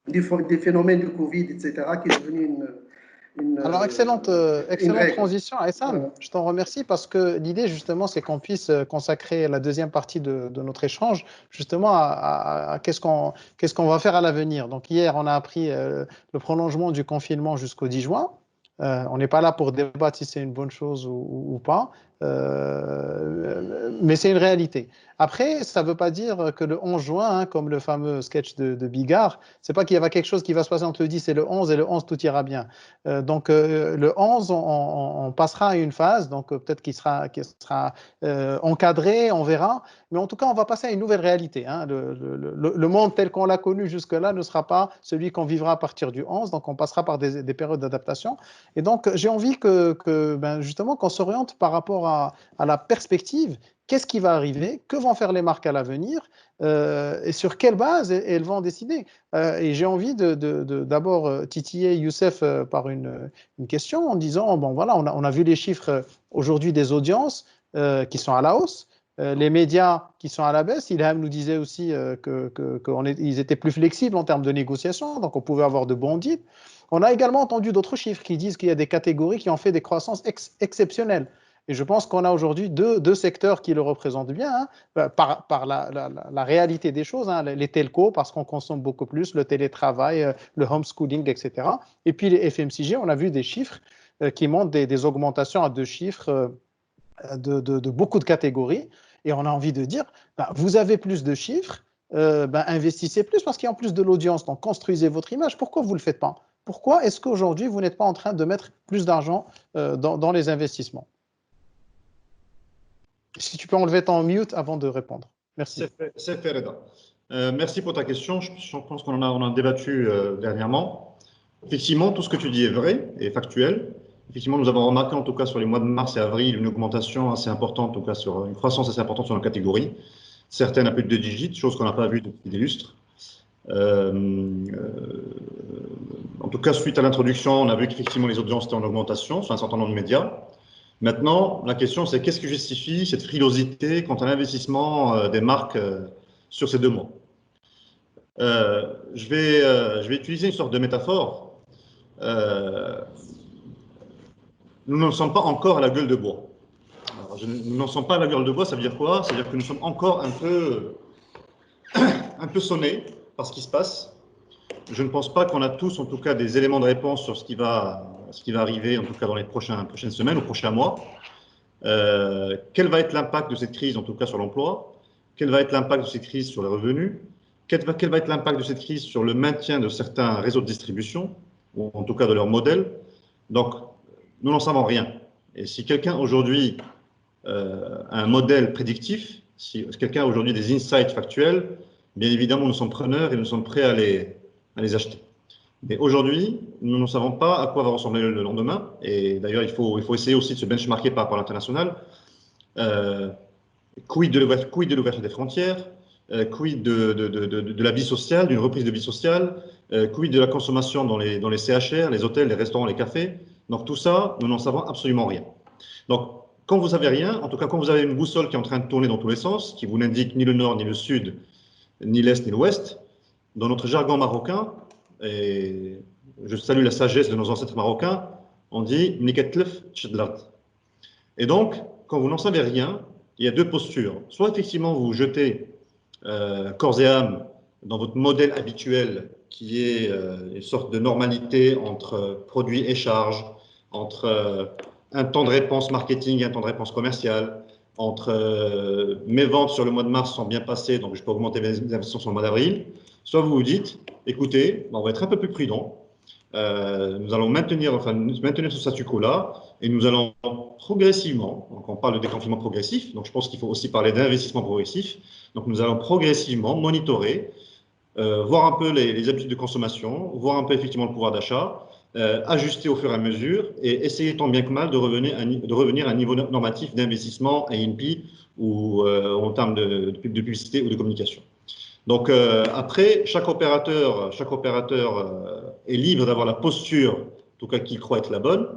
des phénomènes du Covid, etc., qui est devenu Alors, excellente transition, Essam. Je t'en remercie parce que l'idée, justement, c'est qu'on puisse consacrer la deuxième partie de notre échange, justement, à qu'est-ce qu'on va faire à l'avenir. Donc, hier, on a appris le prolongement du confinement jusqu'au 10 juin. On n'est pas là pour débattre si c'est une bonne chose ou pas, Mais c'est une réalité. Après, ça ne veut pas dire que le 11 juin, hein, comme le fameux sketch de Bigard, c'est pas qu'il y a quelque chose qui va se passer entre le 10 et le 11, et le 11, tout ira bien. Donc, le 11, on passera à une phase, donc peut-être qu'il sera encadré, on verra. Mais en tout cas, on va passer à une nouvelle réalité. Hein. Le monde tel qu'on l'a connu jusque-là ne sera pas celui qu'on vivra à partir du 11, donc on passera par des périodes d'adaptation. Et donc, j'ai envie justement qu'on s'oriente par rapport à la perspective. Qu'est-ce qui va arriver? Que vont faire les marques à l'avenir? Et sur quelle base elles vont décider? Et j'ai envie d'abord titiller Youssef par une question en disant, bon voilà, on a vu les chiffres aujourd'hui des audiences qui sont à la hausse, les médias qui sont à la baisse. Ilham nous disait aussi qu'ils étaient plus flexibles en termes de négociation, donc on pouvait avoir de bons deals. On a également entendu d'autres chiffres qui disent qu'il y a des catégories qui ont fait des croissances exceptionnelles. Et je pense qu'on a aujourd'hui deux secteurs qui le représentent bien, hein, par la réalité des choses, hein, les telcos, parce qu'on consomme beaucoup plus, le télétravail, le homeschooling, etc. Et puis les FMCG, on a vu des chiffres qui montrent des augmentations à deux chiffres de beaucoup de catégories. Et on a envie de dire, vous avez plus de chiffres, investissez plus parce qu'il y a plus de l'audience. Donc, construisez votre image. Pourquoi vous ne le faites pas? Pourquoi est-ce qu'aujourd'hui, vous n'êtes pas en train de mettre plus d'argent dans les investissements? Si tu peux enlever ton mute avant de répondre. Merci. C'est fait, Reda. Merci pour ta question. Je pense qu'on en a débattu dernièrement. Effectivement, tout ce que tu dis est vrai et factuel. Effectivement, nous avons remarqué, en tout cas sur les mois de mars et avril, une augmentation assez importante, en tout cas sur une croissance assez importante sur nos catégories. Certaines à plus de 2 digits, chose qu'on n'a pas vue depuis des lustres. En tout cas, suite à l'introduction, on a vu qu'effectivement les audiences étaient en augmentation sur un certain nombre de médias. Maintenant, la question, c'est qu'est-ce qui justifie cette frilosité quant à l'investissement des marques sur ces 2 mois? Je vais utiliser une sorte de métaphore. Nous n'en sommes pas encore à la gueule de bois. Alors, nous n'en sommes pas à la gueule de bois, ça veut dire quoi? Ça veut dire que nous sommes encore un peu sonnés par ce qui se passe. Je ne pense pas qu'on a tous, en tout cas, des éléments de réponse sur ce qui va arriver, en tout cas dans les prochaines semaines ou prochains mois. Quel va être l'impact de cette crise, en tout cas, sur l'emploi? Quel va être l'impact de cette crise sur les revenus? Quel va être l'impact de cette crise sur le maintien de certains réseaux de distribution, ou en tout cas de leur modèle? Donc, nous n'en savons rien. Et si quelqu'un aujourd'hui a un modèle prédictif, si quelqu'un a aujourd'hui des insights factuels, bien évidemment, nous sommes preneurs et nous sommes prêts à les acheter. Mais aujourd'hui, nous ne savons pas à quoi va ressembler le lendemain. Et d'ailleurs, il faut essayer aussi de se benchmarker par rapport à l'international. Quid de l'ouverture des frontières? Quid de la vie sociale, d'une reprise de vie sociale? Quid de la consommation dans les CHR, les hôtels, les restaurants, les cafés? Donc tout ça, nous n'en savons absolument rien. Donc, quand vous savez rien, en tout cas quand vous avez une boussole qui est en train de tourner dans tous les sens, qui vous n'indique ni le nord, ni le sud, ni l'est, ni l'ouest, dans notre jargon marocain, et je salue la sagesse de nos ancêtres marocains, on dit « niketlef tchedlat ». Et donc, quand vous n'en savez rien, il y a 2 postures. Soit effectivement vous vous jetez corps et âme dans votre modèle habituel qui est une sorte de normalité entre produits et charges, entre un temps de réponse marketing et un temps de réponse commercial, entre mes ventes sur le mois de mars sont bien passées, donc je peux augmenter mes investissements sur le mois d'avril. Soit vous vous dites, écoutez, on va être un peu plus prudent, nous allons maintenir ce statu quo-là, et nous allons progressivement, donc on parle de déconfinement progressif, donc je pense qu'il faut aussi parler d'investissement progressif, donc nous allons progressivement monitorer, voir un peu les habitudes de consommation, voir un peu effectivement le pouvoir d'achat, ajuster au fur et à mesure et essayer tant bien que mal de revenir à un niveau normatif d'investissement A&P ou en termes de publicité ou de communication. Donc après, chaque opérateur est libre d'avoir la posture, en tout cas qu'il croit être la bonne.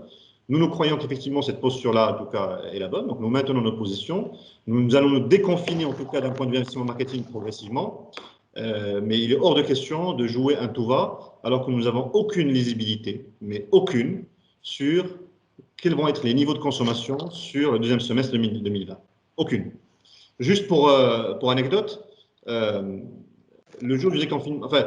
Nous croyons qu'effectivement cette posture-là, en tout cas, est la bonne. Donc nous maintenons notre position. Nous allons nous déconfiner, en tout cas d'un point de vue investissement marketing progressivement. Mais il est hors de question de jouer un tout-va alors que nous n'avons aucune lisibilité, mais aucune, sur quels vont être les niveaux de consommation sur le 2e semestre 2020. Aucune. Juste pour anecdote, le jour du déconfinement, enfin,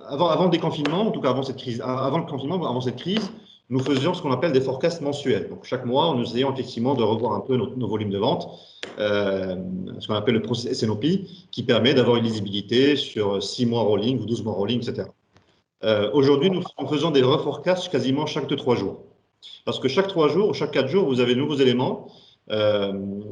avant le déconfinement, en tout cas avant cette crise, avant le confinement, avant cette crise, nous faisions ce qu'on appelle des forecasts mensuels. Donc, chaque mois, nous essayons effectivement de revoir un peu nos volumes de vente, ce qu'on appelle le process SNOP, qui permet d'avoir une lisibilité sur 6 mois rolling ou 12 mois rolling, etc. Aujourd'hui, nous faisons des reforecasts quasiment chaque 2-3 jours. Parce que chaque 3 jours, chaque 4 jours, vous avez de nouveaux éléments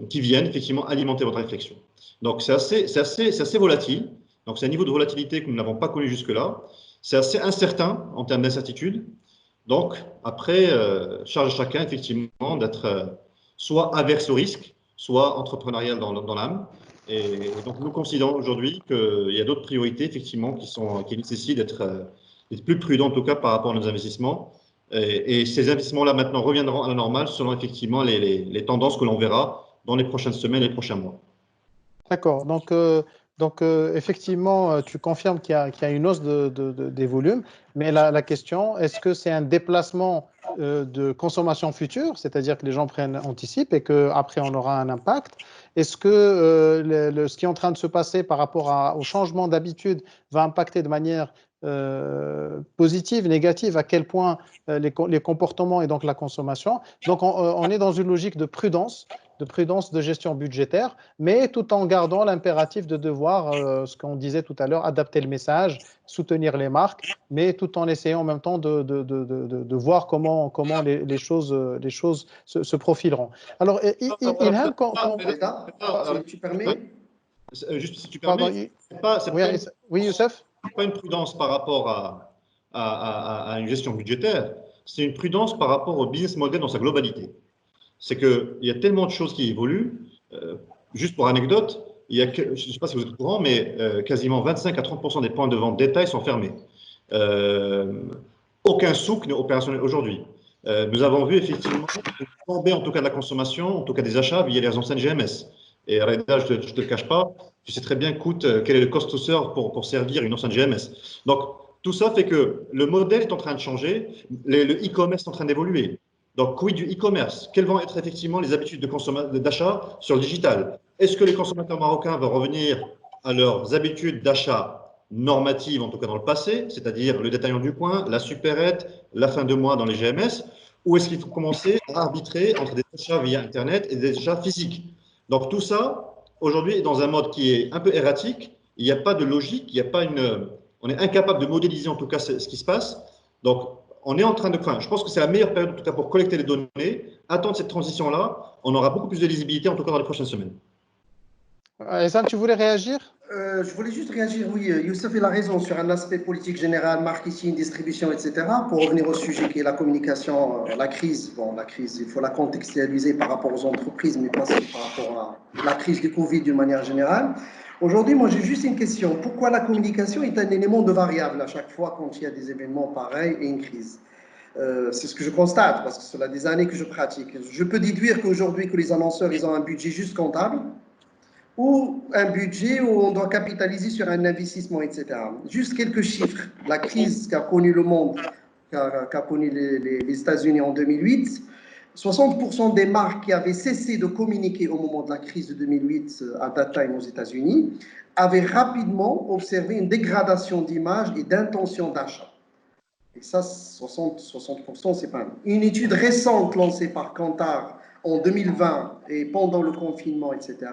qui viennent effectivement alimenter votre réflexion. Donc, c'est assez volatile. Donc, c'est un niveau de volatilité que nous n'avons pas connu jusque-là. C'est assez incertain en termes d'incertitude. Donc, après, charge à chacun, effectivement, d'être soit averse au risque, soit entrepreneurial dans l'âme. Et donc, nous considérons aujourd'hui qu'il y a d'autres priorités, effectivement, qui nécessitent d'être plus prudents, en tout cas, par rapport à nos investissements. Et ces investissements-là, maintenant, reviendront à la normale selon, effectivement, les tendances que l'on verra dans les prochaines semaines et les prochains mois. D'accord. Donc, effectivement, tu confirmes qu'il y a une hausse des volumes, mais la question, est-ce que c'est un déplacement de consommation future, c'est-à-dire que les gens anticipent et qu'après on aura un impact? Est-ce que ce qui est en train de se passer par rapport au changement d'habitude va impacter de manière positive, négative, à quel point les comportements et donc la consommation? Donc, on est dans une logique de prudence, de gestion budgétaire, mais tout en gardant l'impératif de devoir, ce qu'on disait tout à l'heure, adapter le message, soutenir les marques, mais tout en essayant en même temps de voir comment les choses se profileront. Alors, Ilham, si tu permets. Juste si tu permets, oui, Youssef? C'est pas une prudence par rapport à une gestion budgétaire, c'est une prudence par rapport au business model dans sa globalité. C'est qu'il y a tellement de choses qui évoluent. Juste pour anecdote, je ne sais pas si vous êtes au courant, mais quasiment 25 à 30% des points de vente détail sont fermés. Aucun souk n'est opérationnel aujourd'hui. Nous avons vu effectivement tomber en tout cas de la consommation, en tout cas des achats via les enseignes GMS. Et Reda, je ne te le cache pas, tu sais très bien quel est le cost to serve pour servir une enseigne GMS. Donc, tout ça fait que le modèle est en train de changer, le e-commerce est en train d'évoluer. Donc, quid du e-commerce? Quelles vont être effectivement les habitudes d'achat sur le digital? Est-ce que les consommateurs marocains vont revenir à leurs habitudes d'achat normatives, en tout cas dans le passé, c'est-à-dire le détaillant du coin, la supérette, la fin de mois dans les GMS, ou est-ce qu'il faut commencer à arbitrer entre des achats via Internet et des achats physiques? Donc, tout ça, aujourd'hui, est dans un mode qui est un peu erratique. Il n'y a pas de logique, on est incapable de modéliser en tout cas ce qui se passe. Donc, on est en train je pense que c'est la meilleure période en tout cas pour collecter les données, attendre cette transition-là. On aura beaucoup plus de lisibilité en tout cas dans les prochaines semaines. Essam, tu voulais réagir? Je voulais juste réagir, oui, Youssef il a raison sur un aspect politique général, marketing, distribution, etc. Pour revenir au sujet qui est la communication, la crise. Bon, la crise, il faut la contextualiser par rapport aux entreprises, mais pas par rapport à la crise du Covid d'une manière générale. Aujourd'hui, moi, j'ai juste une question. Pourquoi la communication est un élément de variable à chaque fois quand il y a des événements pareils et une crise? C'est ce que je constate, parce que cela des années que je pratique. Je peux déduire qu'aujourd'hui, que les annonceurs, ils ont un budget juste comptable, ou un budget où on doit capitaliser sur un investissement, etc. Juste quelques chiffres. La crise qu'a connu le monde, qu'a connu les États-Unis en 2008, 60% des marques qui avaient cessé de communiquer au moment de la crise de 2008 à that time aux États-Unis avaient rapidement observé une dégradation d'image et d'intention d'achat. Et ça, 60%, c'est pas... Une étude récente lancée par Kantar en 2020 et pendant le confinement, etc.,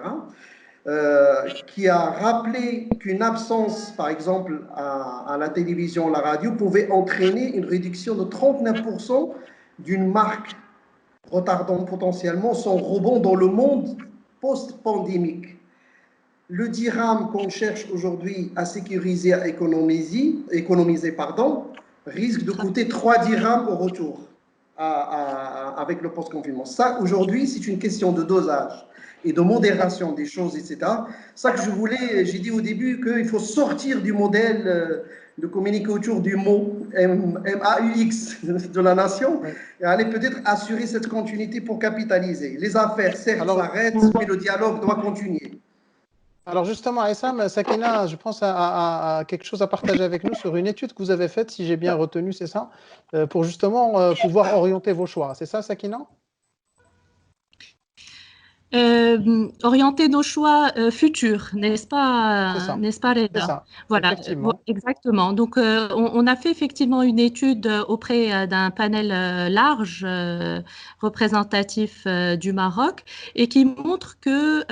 qui a rappelé qu'une absence, par exemple, à la télévision, la radio, pouvait entraîner une réduction de 39% d'une marque, retardant potentiellement son rebond dans le monde post-pandémique. Le dirham qu'on cherche aujourd'hui à sécuriser, à économiser, risque de coûter 3 dirhams au retour avec le post-confinement. Ça, aujourd'hui, c'est une question de dosage et de modération des choses, etc. Ça que j'ai dit au début qu'il faut sortir du modèle de communiquer autour du mot MAUX de la nation et aller peut-être assurer cette continuité pour capitaliser. Les affaires, certes, s'arrêtent, mais le dialogue doit continuer. Alors justement, Essam, Sakina, je pense à quelque chose à partager avec nous sur une étude que vous avez faite, si j'ai bien retenu, c'est ça, pour justement pouvoir orienter vos choix. C'est ça, Sakina? Orienter nos choix futurs, n'est-ce pas, C'est Reda? ça, Voilà, effectivement. exactement. Donc, on a fait effectivement une étude auprès d'un panel large, représentatif du Maroc, et qui montre que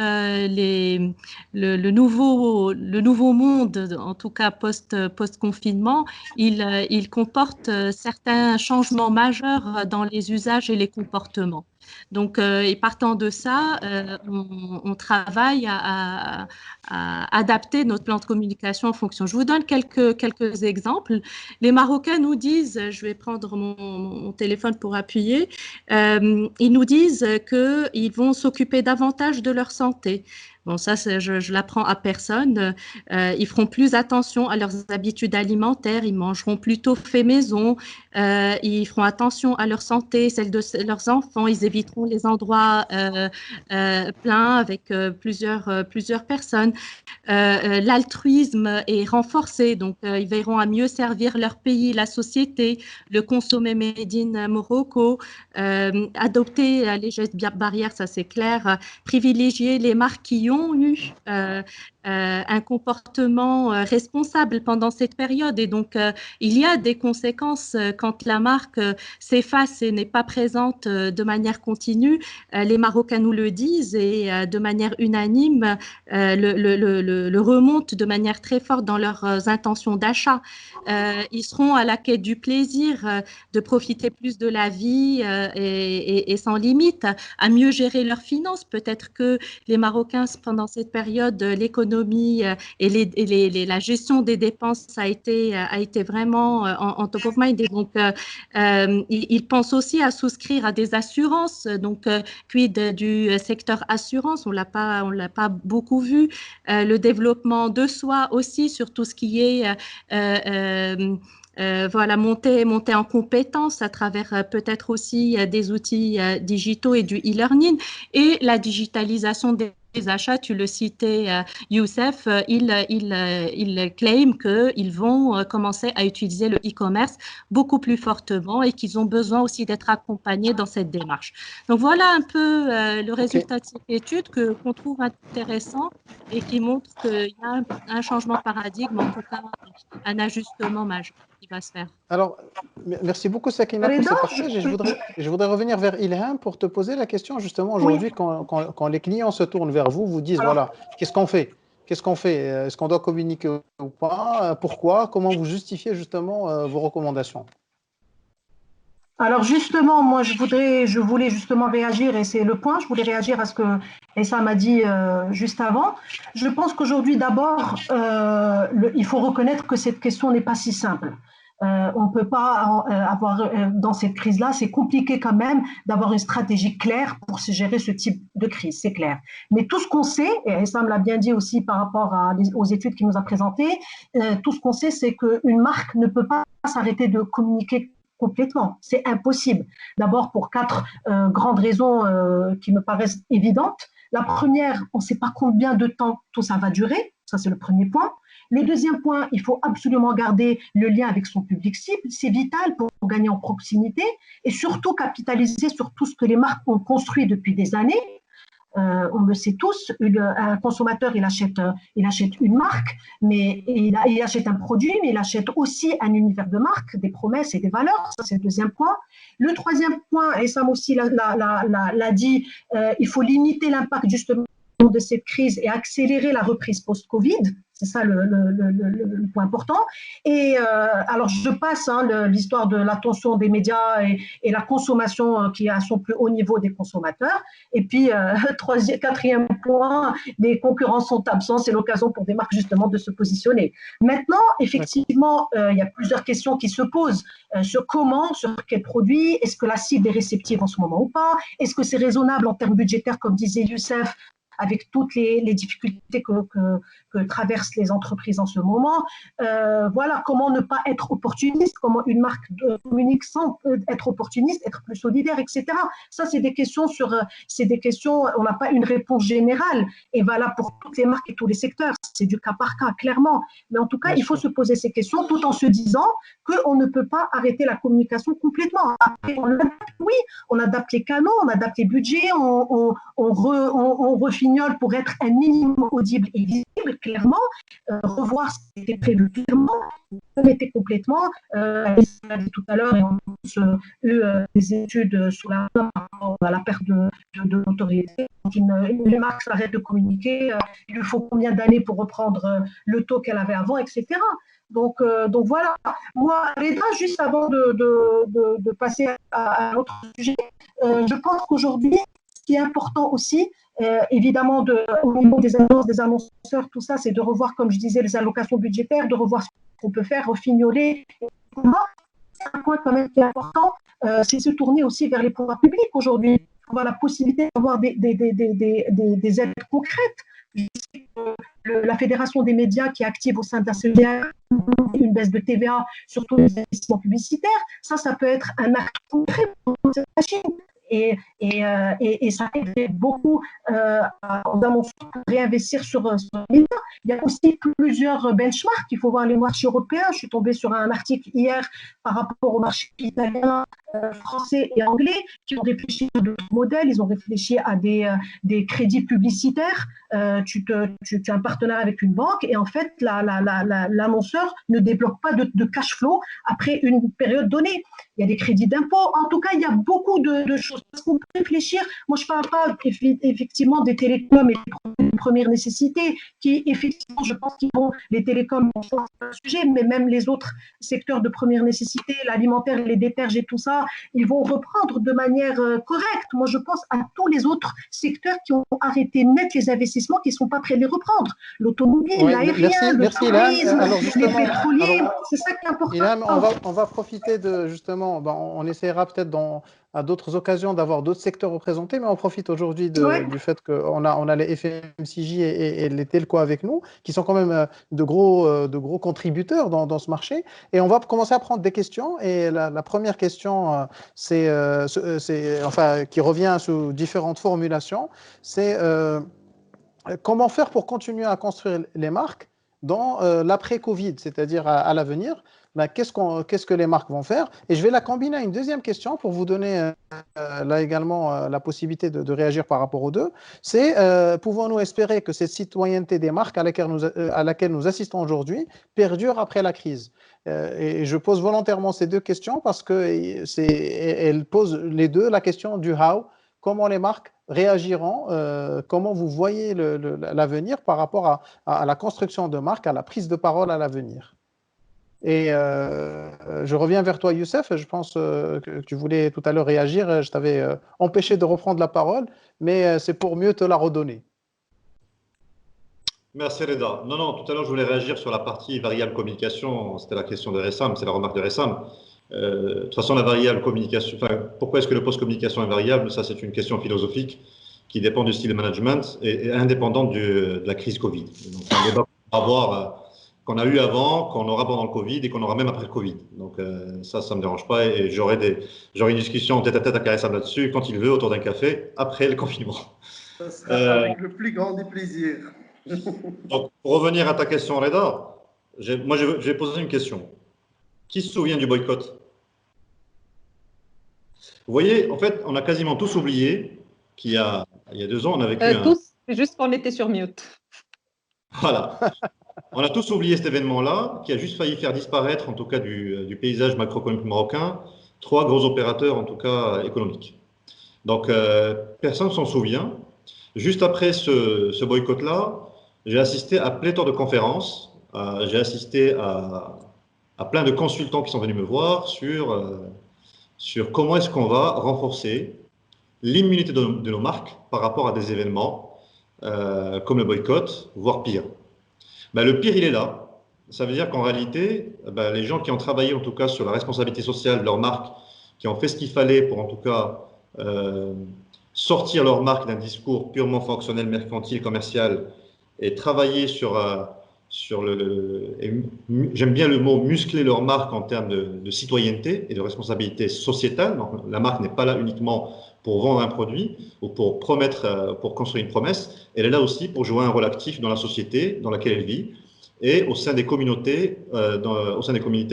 le nouveau monde, en tout cas post-confinement, il comporte certains changements majeurs dans les usages et les comportements. Donc, et partant de ça, on travaille à adapter notre plan de communication en fonction. Je vous donne quelques exemples. Les Marocains nous disent, je vais prendre mon téléphone pour appuyer, ils nous disent qu'ils vont s'occuper davantage de leur santé. Bon, ça, je l'apprends à personne. Ils feront plus attention à leurs habitudes alimentaires, ils mangeront plutôt fait maison, ils feront attention à leur santé, celle de leurs enfants, ils éviteront les endroits pleins avec plusieurs personnes. L'altruisme est renforcé, donc ils veilleront à mieux servir leur pays, la société, le consommer made in Morocco, adopter les gestes barrières, ça c'est clair, privilégier les marques qui ont eu un comportement responsable pendant cette période. Et donc, il y a des conséquences quand la marque s'efface et n'est pas présente de manière continue. Les Marocains nous le disent et de manière unanime, le remontent de manière très forte dans leurs intentions d'achat. Ils seront à la quête du plaisir, de profiter plus de la vie et sans limite, à mieux gérer leurs finances. Peut-être que les Marocains, pendant cette période, l'économie et la gestion des dépenses a été vraiment en top of mind. Et donc, ils pensent aussi à souscrire à des assurances. Donc, quid du secteur assurance, on l'a pas beaucoup vu. Le développement de soi aussi sur tout ce qui est voilà, monter en compétences à travers peut-être aussi des outils digitaux et du e-learning et la digitalisation des achats. Tu le citais, Youssef, ils claiment qu'ils vont commencer à utiliser le e-commerce beaucoup plus fortement et qu'ils ont besoin aussi d'être accompagnés dans cette démarche. Donc voilà un peu le résultat de cette étude qu'on trouve intéressant et qui montre qu'il y a un changement de paradigme, en tout cas un ajustement majeur qui va se faire. Alors, merci beaucoup Sakina pour ce partage et je voudrais revenir vers Ilham pour te poser la question justement aujourd'hui quand les clients se tournent vers vous, vous disent voilà, qu'est-ce qu'on fait? Est-ce qu'on doit communiquer ou pas? Pourquoi? Comment vous justifiez justement vos recommandations? Alors justement, moi je voulais justement réagir et c'est le point, je voulais réagir à ce que Essa m'a dit juste avant. Je pense qu'aujourd'hui d'abord, il faut reconnaître que cette question n'est pas si simple. On ne peut pas avoir, dans cette crise-là, c'est compliqué quand même d'avoir une stratégie claire pour gérer ce type de crise, c'est clair. Mais tout ce qu'on sait, et Essa me l'a bien dit aussi par rapport aux études qu'il nous a présentées, tout ce qu'on sait, c'est qu'une marque ne peut pas s'arrêter de communiquer complètement, c'est impossible. D'abord pour 4 grandes raisons qui me paraissent évidentes. La première, on ne sait pas combien de temps tout ça va durer, ça c'est le premier point. Le deuxième point, il faut absolument garder le lien avec son public cible, c'est vital pour gagner en proximité et surtout capitaliser sur tout ce que les marques ont construit depuis des années. On le sait tous, un consommateur, il achète une marque, mais il achète un produit, mais il achète aussi un univers de marque, des promesses et des valeurs. Ça, c'est le deuxième point. Le troisième point, et Sam aussi l'a dit, il faut limiter l'impact justement de cette crise et accélérer la reprise post-Covid. C'est ça le point important. Et alors, je passe l'histoire de l'attention des médias et la consommation qui est à son plus haut niveau des consommateurs. Et puis, quatrième point, les concurrents sont absents. C'est l'occasion pour des marques justement de se positionner. Maintenant, effectivement, il y a plusieurs questions qui se posent. Sur comment, sur quel produit, est-ce que la cible est réceptive en ce moment ou pas? Est-ce que c'est raisonnable en termes budgétaires, comme disait Youssef, avec toutes les difficultés que traversent les entreprises en ce moment. Voilà, comment ne pas être opportuniste, comment une marque communique sans être opportuniste, être plus solidaire, etc. Ça, c'est des questions on n'a pas une réponse générale et valable pour toutes les marques et tous les secteurs. C'est du cas par cas, clairement. Mais en tout cas, il faut se poser ces questions tout en se disant qu'on ne peut pas arrêter la communication complètement. Après, on adapte les canaux, on adapte les budgets, on refignole pour être un minimum audible et visible, clairement, revoir ce qui était prévu clairement, mettez complètement. On a dit tout à l'heure, et on a eu des études sur la perte de l'autorité. Une marque s'arrête de communiquer, il lui faut combien d'années pour reprendre le taux qu'elle avait avant, etc. Donc voilà. Moi, Reda, juste avant de passer à un autre sujet, je pense qu'aujourd'hui, ce qui est important aussi, évidemment, au niveau des annonces, des annonceurs, tout ça, c'est de revoir, comme je disais, les allocations budgétaires, de revoir ce qu'on peut faire, refignoler. C'est un point quand même qui est important, c'est se tourner aussi vers les pouvoirs publics aujourd'hui, avoir la possibilité d'avoir des aides concrètes. Je sais que la Fédération des médias qui est active au sein de la CEDEA, une baisse de TVA sur tous les investissements publicitaires, ça peut être un acte concret pour cette machine. Et ça aide beaucoup aux annonceurs à réinvestir sur les médias. Il y a aussi plusieurs benchmarks. Il faut voir les marchés européens. Je suis tombée sur un article hier par rapport aux marchés italiens, français et anglais qui ont réfléchi à d'autres modèles. Ils ont réfléchi à des crédits publicitaires. Tu as un partenaire avec une banque et en fait, l'annonceur ne débloque pas de cash flow après une période donnée. Il y a des crédits d'impôt. En tout cas, il y a beaucoup de choses. Parce qu'on peut réfléchir. Moi, je ne parle pas effectivement des télécoms et des premières nécessités qui, effectivement, je pense qu'ils vont, les télécoms, c'est un sujet, mais même les autres secteurs de première nécessité, l'alimentaire, les détergents et tout ça, ils vont reprendre de manière correcte. Moi, je pense à tous les autres secteurs qui ont arrêté net les investissements, qui ne sont pas prêts à les reprendre. L'automobile, l'aérien, le tourisme, les pétroliers, c'est ça qui est important. Ilham, on va profiter de, justement, on essaiera peut-être à d'autres occasions d'avoir d'autres secteurs représentés, mais on profite aujourd'hui du fait qu'on a les FMCJ et les telcos avec nous, qui sont quand même de gros contributeurs dans ce marché. Et on va commencer à prendre des questions. Et la première question, qui revient sous différentes formulations, c'est comment faire pour continuer à construire les marques dans l'après-Covid, c'est-à-dire à l'avenir. Qu'est-ce que les marques vont faire? Et je vais la combiner à une deuxième question pour vous donner là également la possibilité de réagir par rapport aux deux. C'est pouvons-nous espérer que cette citoyenneté des marques à laquelle nous assistons aujourd'hui perdure après la crise? Et je pose volontairement ces deux questions parce qu'elles posent les deux la question du how. Comment les marques réagiront? Comment vous voyez l'avenir par rapport à la construction de marques, à la prise de parole à l'avenir? Et je reviens vers toi, Youssef. Je pense que tu voulais tout à l'heure réagir. Je t'avais empêché de reprendre la parole, mais c'est pour mieux te la redonner. Merci Reda. Non, tout à l'heure, je voulais réagir sur la partie variable communication. C'était la question de Ressam, c'est la remarque de Ressam. De toute façon, la variable communication, pourquoi est-ce que le post-communication est variable? Ça, c'est une question philosophique qui dépend du style de management et indépendante de la crise Covid. Donc, c'est un débat qu'on a eu avant, qu'on aura pendant le Covid et qu'on aura même après le Covid. Donc, ça ne me dérange pas et j'aurai une discussion tête-à-tête avec Ressam là-dessus quand il veut, autour d'un café, après le confinement. Ça sera avec le plus grand des plaisirs. Donc, pour revenir à ta question, Reda, je vais poser une question. Qui se souvient du boycott? Vous voyez, en fait, on a quasiment tous oublié qu'il y a 2 ans, on a vécu tous, juste qu'on était sur mute. Voilà. On a tous oublié cet événement-là, qui a juste failli faire disparaître, en tout cas du paysage macroéconomique marocain, 3 gros opérateurs, en tout cas économiques. Donc, personne ne s'en souvient. Juste après ce boycott-là, j'ai assisté à pléthore de conférences, j'ai assisté à plein de consultants qui sont venus me voir sur comment est-ce qu'on va renforcer l'immunité de nos marques par rapport à des événements comme le boycott, voire pire. Le pire, il est là. Ça veut dire qu'en réalité, les gens qui ont travaillé en tout cas sur la responsabilité sociale de leur marque, qui ont fait ce qu'il fallait pour en tout cas sortir leur marque d'un discours purement fonctionnel, mercantile, commercial et travailler sur j'aime bien le mot muscler leur marque en termes de citoyenneté et de responsabilité sociétale. Donc, la marque n'est pas là uniquement pour vendre un produit ou pour pour construire une promesse. Elle est là aussi pour jouer un rôle actif dans la société dans laquelle elle vit et au sein des communautés,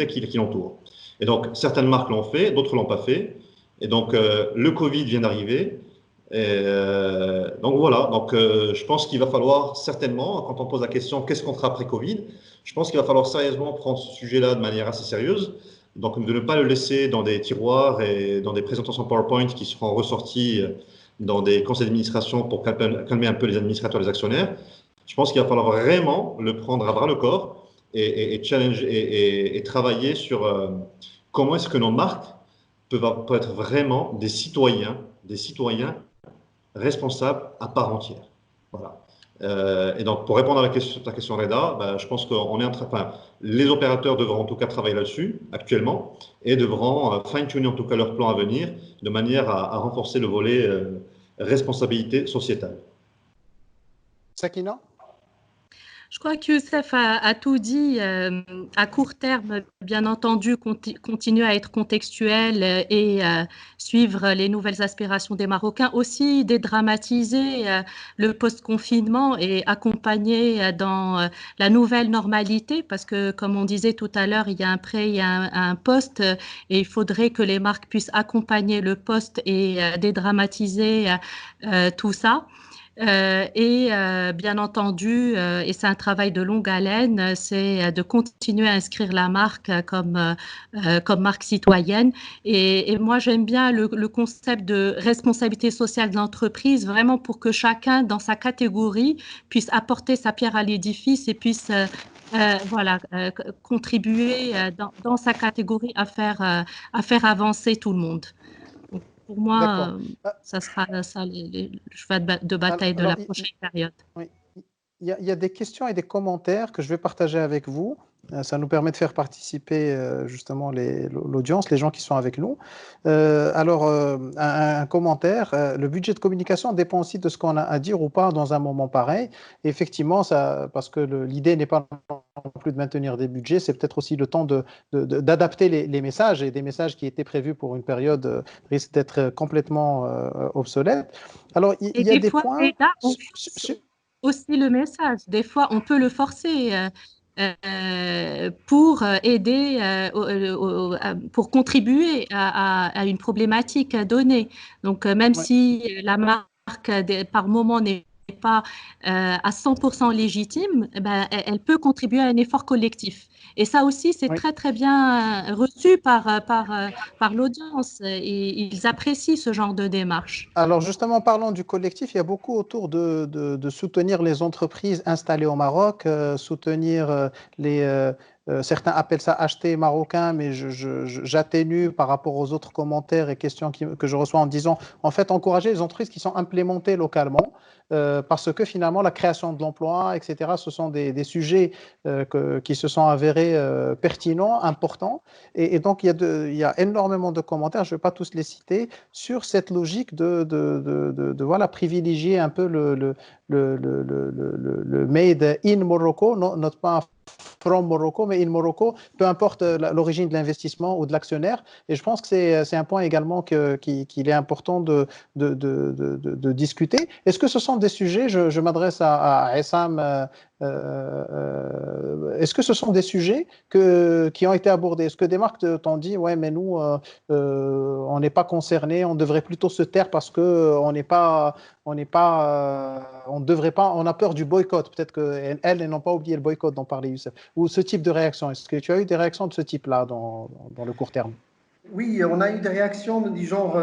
qui l'entourent. Et donc, certaines marques l'ont fait, d'autres l'ont pas fait. Et donc, le Covid vient d'arriver. Donc voilà, donc je pense qu'il va falloir certainement, quand on pose la question qu'est-ce qu'on fera après Covid, je pense qu'il va falloir sérieusement prendre ce sujet-là de manière assez sérieuse, donc de ne pas le laisser dans des tiroirs et dans des présentations PowerPoint qui seront ressorties dans des conseils d'administration pour calmer un peu les administrateurs, les actionnaires. Je pense qu'il va falloir vraiment le prendre à bras le corps et travailler sur comment est-ce que nos marques peuvent être vraiment des citoyens responsable à part entière. Voilà. Et donc, pour répondre à ta question, Reda, je pense qu'on est les opérateurs devront en tout cas travailler là-dessus actuellement et devront fine-tuner en tout cas leur plan à venir de manière à renforcer le volet responsabilité sociétale. Sakina? Je crois que Youssef a tout dit. À court terme, bien entendu, continuer à être contextuel et suivre les nouvelles aspirations des Marocains. Aussi, dédramatiser le post-confinement et accompagner dans la nouvelle normalité, parce que, comme on disait tout à l'heure, il y a un pré, il y a un post, et il faudrait que les marques puissent accompagner le post et dédramatiser tout ça. Bien entendu, et c'est un travail de longue haleine, c'est de continuer à inscrire la marque comme marque citoyenne. Et moi, j'aime bien le concept de responsabilité sociale de l'entreprise, vraiment pour que chacun, dans sa catégorie, puisse apporter sa pierre à l'édifice et puisse contribuer dans sa catégorie à faire avancer tout le monde. Pour moi, ça sera ça le cheval de bataille de la prochaine période. Oui. Il y a des questions et des commentaires que je vais partager avec vous. Ça nous permet de faire participer justement l'audience, les gens qui sont avec nous. Un commentaire, le budget de communication dépend aussi de ce qu'on a à dire ou pas dans un moment pareil. Et effectivement, parce que l'idée n'est pas non plus de maintenir des budgets, c'est peut-être aussi le temps d'adapter les messages, et des messages qui étaient prévus pour une période risquent d'être complètement obsolètes. Alors, il y a des points... Aussi le message. Des fois, on peut le forcer pour aider, pour contribuer à une problématique donnée. Donc, même si la marque, par moment, n'est pas à 100% légitime, elle peut contribuer à un effort collectif. Et ça aussi, c'est très, très bien reçu par l'audience. Et ils apprécient ce genre de démarche. Alors, justement, parlant du collectif, il y a beaucoup autour de soutenir les entreprises installées au Maroc, soutenir certains appellent ça acheter marocain, mais j'atténue par rapport aux autres commentaires et questions que je reçois en disant, en fait, encourager les entreprises qui sont implémentées localement, parce que finalement, la création de l'emploi, etc., ce sont des sujets qui se sont avérés pertinents, importants. Et donc, il y a énormément de commentaires, je ne vais pas tous les citer, sur cette logique de privilégier un peu le made in Morocco, not pas from Morocco, mais in Morocco, peu importe l'origine de l'investissement ou de l'actionnaire. Et je pense que c'est un point également qu'il est important de discuter. Est-ce que ce sont des sujets, je m'adresse à Essam, est-ce que ce sont des sujets qui ont été abordés? Est-ce que des marques t'ont dit, ouais, mais nous, on n'est pas concernés, on devrait plutôt se taire parce qu'on n'est pas, on devrait pas, on a peur du boycott. Peut-être qu'elles n'ont pas oublié le boycott dont parlait Youssef. Ou ce type de réaction. Est-ce que tu as eu des réactions de ce type-là dans le court terme? Oui, on a eu des réactions du genre,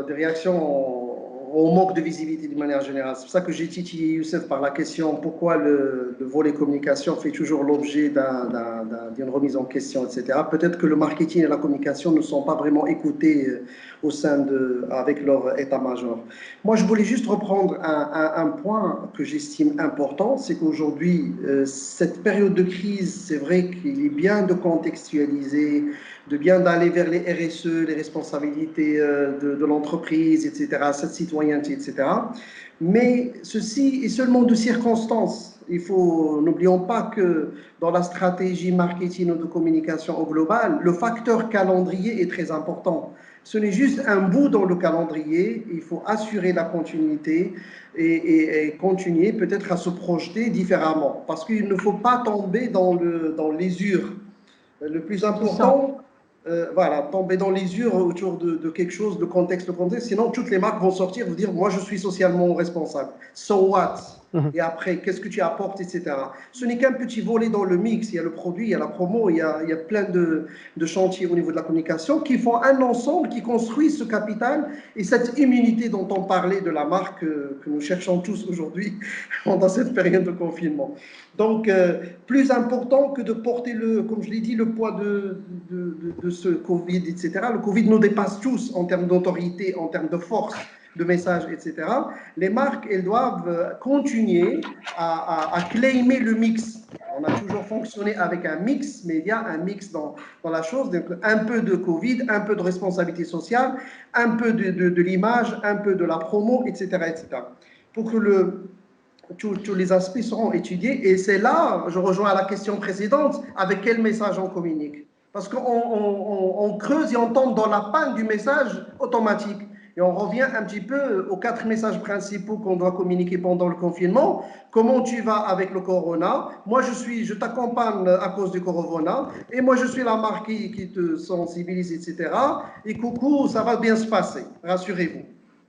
des réactions au manque de visibilité d'une manière générale. C'est pour ça que j'ai titillé Youssef par la question pourquoi le volet communication fait toujours l'objet d'une remise en question, etc. Peut-être que le marketing et la communication ne sont pas vraiment écoutés avec leur état-major. Moi, je voulais juste reprendre un point que j'estime important, c'est qu'aujourd'hui, cette période de crise, c'est vrai qu'il est bien de contextualiser de bien d'aller vers les RSE, les responsabilités de l'entreprise, etc., cette citoyenneté, etc. Mais ceci est seulement de circonstance. N'oublions pas que dans la stratégie marketing ou de communication au global, le facteur calendrier est très important. Ce n'est juste un bout dans le calendrier, il faut assurer la continuité et continuer peut-être à se projeter différemment, parce qu'il ne faut pas tomber dans l'usure. Le plus important, voilà, tomber dans l'usure autour de quelque chose, de contexte, sinon toutes les marques vont sortir, vous dire, moi je suis socialement responsable. So what? Et après, qu'est-ce que tu apportes, etc. Ce n'est qu'un petit volet dans le mix. Il y a le produit, il y a la promo, il y a plein de chantiers au niveau de la communication qui font un ensemble, qui construit ce capital et cette immunité dont on parlait de la marque que nous cherchons tous aujourd'hui pendant cette période de confinement. Donc, plus important que de porter, comme je l'ai dit, le poids de ce Covid, etc. Le Covid nous dépasse tous en termes d'autorité, en termes de force, de messages, etc. Les marques, elles doivent continuer à claimer le mix. On a toujours fonctionné avec un mix média, un mix dans la chose. Donc, un peu de Covid, un peu de responsabilité sociale, un peu de l'image, un peu de la promo, etc., etc. Pour que tous les aspects seront étudiés. Et c'est là, je rejoins la question précédente, avec quel message on communique. Parce qu'on creuse et on tombe dans la panne du message automatique. Et on revient un petit peu aux 4 messages principaux qu'on doit communiquer pendant le confinement. Comment tu vas avec le corona? Moi, je t'accompagne à cause du corona. Et moi, je suis la marque qui te sensibilise, etc. Et coucou, ça va bien se passer. Rassurez-vous.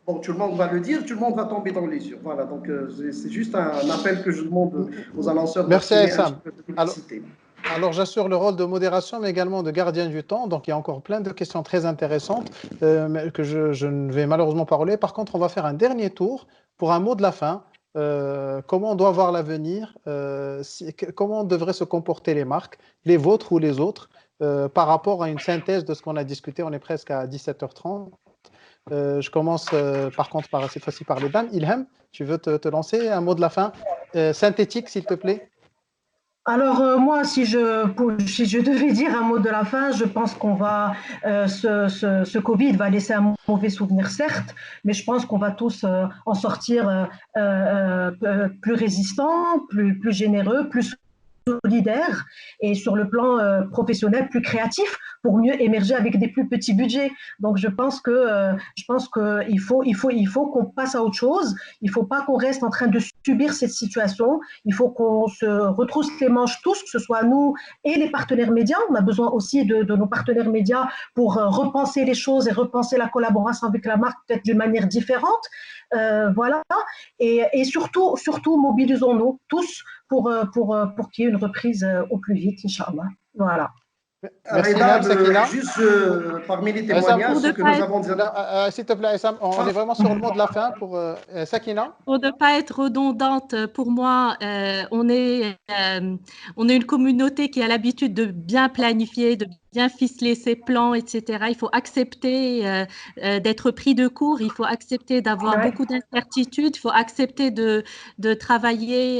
Bon, tout le monde va le dire, tout le monde va tomber dans les yeux. Voilà, donc c'est juste un appel que je demande aux annonceurs. Merci, Essam. Alors, j'assure le rôle de modération, mais également de gardien du temps. Donc, il y a encore plein de questions très intéressantes que je ne vais malheureusement pas relayer. Par contre, on va faire un dernier tour pour un mot de la fin. Comment on doit voir l'avenir, comment devraient se comporter les marques, les vôtres ou les autres, par rapport à une synthèse de ce qu'on a discuté. On est presque à 17h30. Je commence par contre cette fois-ci par les dames. Ilham, tu veux te lancer un mot de la fin synthétique, s'il te plaît? Alors moi, si je devais dire un mot de la fin, je pense qu'on va, ce Covid va laisser un mauvais souvenir, certes, mais je pense qu'on va tous en sortir plus résistants, plus généreux, plus solidaire et sur le plan professionnel plus créatif pour mieux émerger avec des plus petits budgets. Donc je pense qu'il faut qu'on passe à autre chose. Il ne faut pas qu'on reste en train de subir cette situation. Il faut qu'on se retrousse les manches tous, que ce soit nous et les partenaires médias. On a besoin aussi de nos partenaires médias pour repenser les choses et repenser la collaboration avec la marque peut-être d'une manière différente. Voilà. Et surtout mobilisons-nous tous pour qu'il y ait une reprise au plus vite, Inch'Allah. Voilà. Merci, juste parmi les témoignages que nous avons dit. S'il te plaît, Essam, on est vraiment sur le mot de la fin pour Sakina. Pour ne pas être redondante, pour moi, on est une communauté qui a l'habitude de bien planifier, de bien ficeler ses plans, etc. Il faut accepter d'être pris de court, il faut accepter d'avoir beaucoup d'incertitudes, il faut accepter de travailler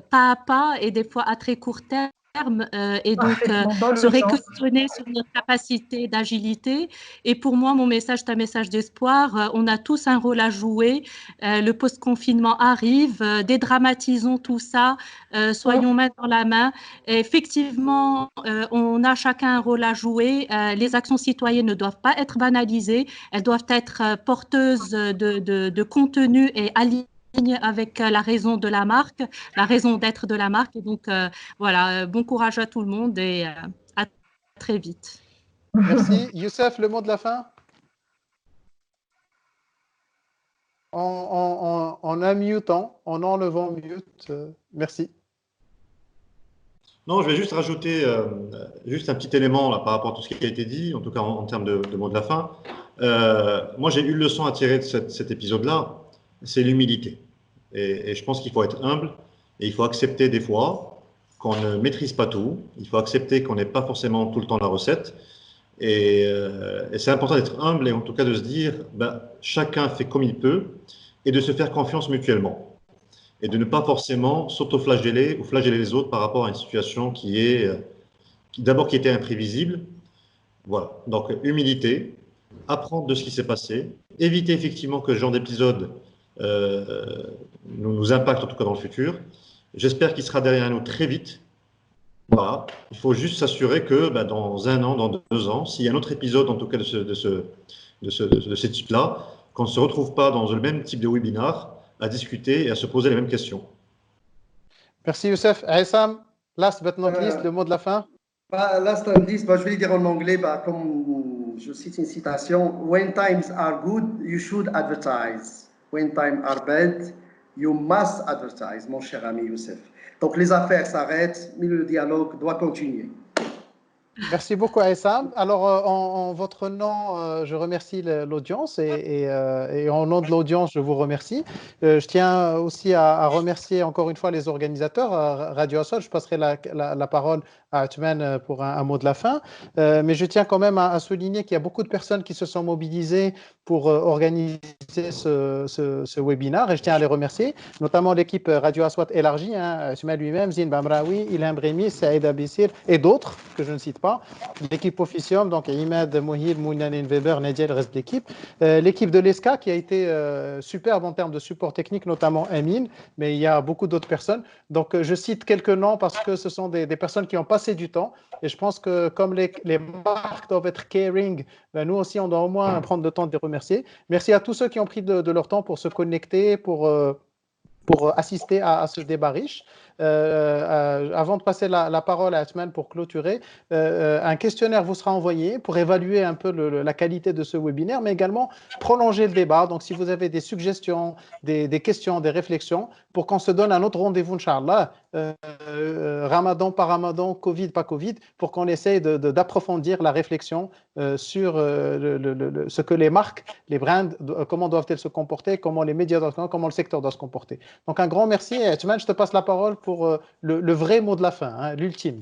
pas à pas et des fois à très court terme. Et donc se réquestionner sur notre capacité d'agilité. Et pour moi, mon message est un message d'espoir. On a tous un rôle à jouer. Le post-confinement arrive. Dédramatisons tout ça. Soyons main dans la main. Et effectivement, on a chacun un rôle à jouer. Les actions citoyennes ne doivent pas être banalisées. Elles doivent être porteuses de contenu et alignées avec la raison de la marque, la raison d'être de la marque. Et donc, voilà, bon courage à tout le monde et à très vite. Merci. Youssef, le mot de la fin? En unmutant, en enlevant mute. Merci. Non, je vais juste rajouter juste un petit élément là, par rapport à tout ce qui a été dit, en tout cas en termes de mot de la fin. Moi, j'ai une leçon à tirer de cet épisode-là, c'est l'humilité. Et je pense qu'il faut être humble et il faut accepter des fois qu'on ne maîtrise pas tout. Il faut accepter qu'on n'ait pas forcément tout le temps la recette. Et c'est important d'être humble et en tout cas de se dire chacun fait comme il peut et de se faire confiance mutuellement. Et de ne pas forcément s'auto-flageller ou flageller les autres par rapport à une situation qui était imprévisible. Voilà, donc humilité, apprendre de ce qui s'est passé, éviter effectivement que ce genre d'épisode nous impacte en tout cas dans le futur. J'espère qu'il sera derrière nous très vite. Voilà, il faut juste s'assurer que dans 1 an, dans 2 ans, s'il y a un autre épisode en tout cas de ce type-là, qu'on ne se retrouve pas dans le même type de webinar à discuter et à se poser les mêmes questions. Merci Youssef. Aïssam, last but not least, le mot de la fin. Last but not least, je vais le dire en anglais, comme je cite une citation: When times are good, you should advertise. When times are bad, you must advertise, mon cher ami Youssef. Donc les affaires s'arrêtent, mais le dialogue doit continuer. Merci beaucoup Aïssam. Alors en votre nom, je remercie l'audience et en nom de l'audience, je vous remercie. Je tiens aussi à remercier encore une fois les organisateurs, Radio Aswad. Je passerai la parole à Athmane pour un mot de la fin. Mais je tiens quand même à souligner qu'il y a beaucoup de personnes qui se sont mobilisées pour organiser ce webinaire et je tiens à les remercier, notamment l'équipe Radio Aswad élargie, Athmane lui-même, Zine Bamraoui, Ilham Bremi, Saïd Abissir et d'autres que je ne cite pas. L'équipe Officium, donc Imad, Mohib, Mounanen Weber, Nadia, le reste de l'équipe. L'équipe de l'ESCA qui a été superbe en termes de support technique, notamment Amin, mais il y a beaucoup d'autres personnes. Donc je cite quelques noms parce que ce sont des personnes qui ont passé du temps et je pense que comme les marques doivent être caring, nous aussi on doit au moins prendre le temps de les remercier. Merci à tous ceux qui ont pris de leur temps pour se connecter, pour assister à ce débat riche. Avant de passer la parole à Athmane pour clôturer, un questionnaire vous sera envoyé pour évaluer un peu la qualité de ce webinaire, mais également prolonger le débat. Donc, si vous avez des suggestions, des questions, des réflexions, pour qu'on se donne un autre rendez-vous, Inch'Allah, Ramadan par Ramadan, Covid par Covid, pour qu'on essaye d'approfondir la réflexion sur ce que les marques, les brands, comment doivent-elles se comporter, comment les médias doivent se comporter, comment le secteur doit se comporter. Donc, un grand merci. Et Athmane, je te passe la parole pour le vrai mot de la fin, l'ultime.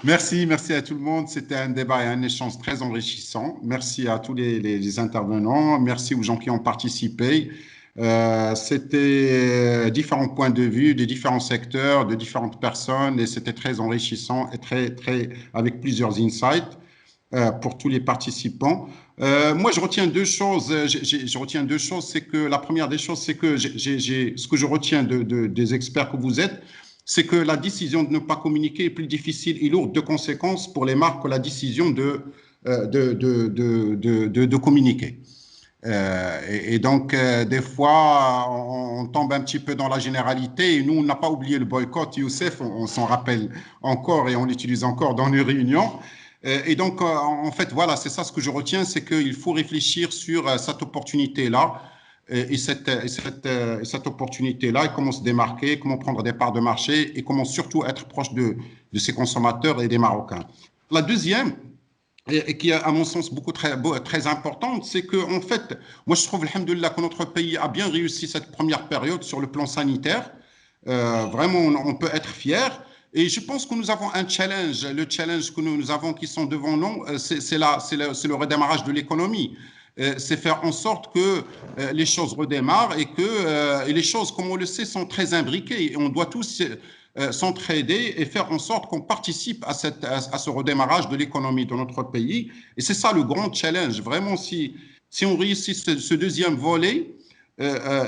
Merci à tout le monde. C'était un débat et un échange très enrichissant. Merci à tous les intervenants. Merci aux gens qui ont participé. C'était différents points de vue, de différents secteurs, de différentes personnes, et c'était très enrichissant et très avec plusieurs insights pour tous les participants. Moi, je retiens deux choses. Je retiens deux choses. C'est que la première des choses, c'est que ce que je retiens des experts que vous êtes, c'est que la décision de ne pas communiquer est plus difficile et lourde de conséquences pour les marques que la décision de communiquer. Et donc, des fois, on tombe un petit peu dans la généralité. Et nous, on n'a pas oublié le boycott, Youssef, on s'en rappelle encore et on l'utilise encore dans les réunions. Et donc, en fait, voilà, c'est ça ce que je retiens, c'est qu'il faut réfléchir sur cette opportunité-là et cette opportunité-là, et comment se démarquer, comment prendre des parts de marché et comment surtout être proche de ces consommateurs et des Marocains. La deuxième, et qui est à mon sens très importante, c'est que en fait, moi je trouve, alhamdoulilah, que notre pays a bien réussi cette première période sur le plan sanitaire. Vraiment, on peut être fier. Et je pense que nous avons un challenge. Le challenge que nous avons qui sont devant nous, c'est le redémarrage de l'économie. C'est faire en sorte que les choses redémarrent et que et les choses, comme on le sait, sont très imbriquées. Et on doit tous s'entraider et faire en sorte qu'on participe à ce redémarrage de l'économie de notre pays. Et c'est ça le grand challenge. Vraiment, si on réussit ce deuxième volet,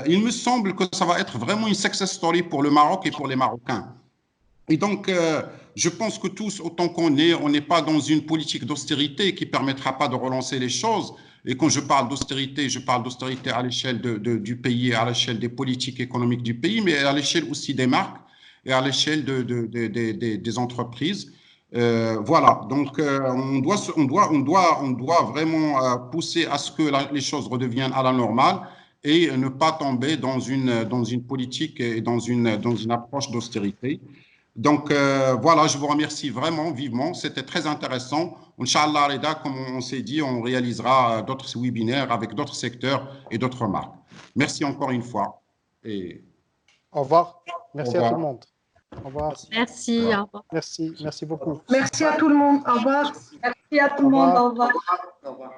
il me semble que ça va être vraiment une success story pour le Maroc et pour les Marocains. Et donc, je pense que tous, autant on n'est pas dans une politique d'austérité qui ne permettra pas de relancer les choses. Et quand je parle d'austérité à l'échelle du pays, à l'échelle des politiques économiques du pays, mais à l'échelle aussi des marques et à l'échelle des entreprises. Voilà, donc on doit vraiment pousser à ce que les choses redeviennent à la normale et ne pas tomber dans une politique et dans une approche d'austérité. Donc, voilà, je vous remercie vraiment vivement. C'était très intéressant. Inch'Allah, Reda, comme on s'est dit, on réalisera d'autres webinaires avec d'autres secteurs et d'autres marques. Merci encore une fois. Et au revoir. Merci à tout le monde. Au revoir. Merci. Au revoir. Merci beaucoup. Merci à tout le monde. Au revoir. Merci à tout le monde. Au revoir. Au revoir.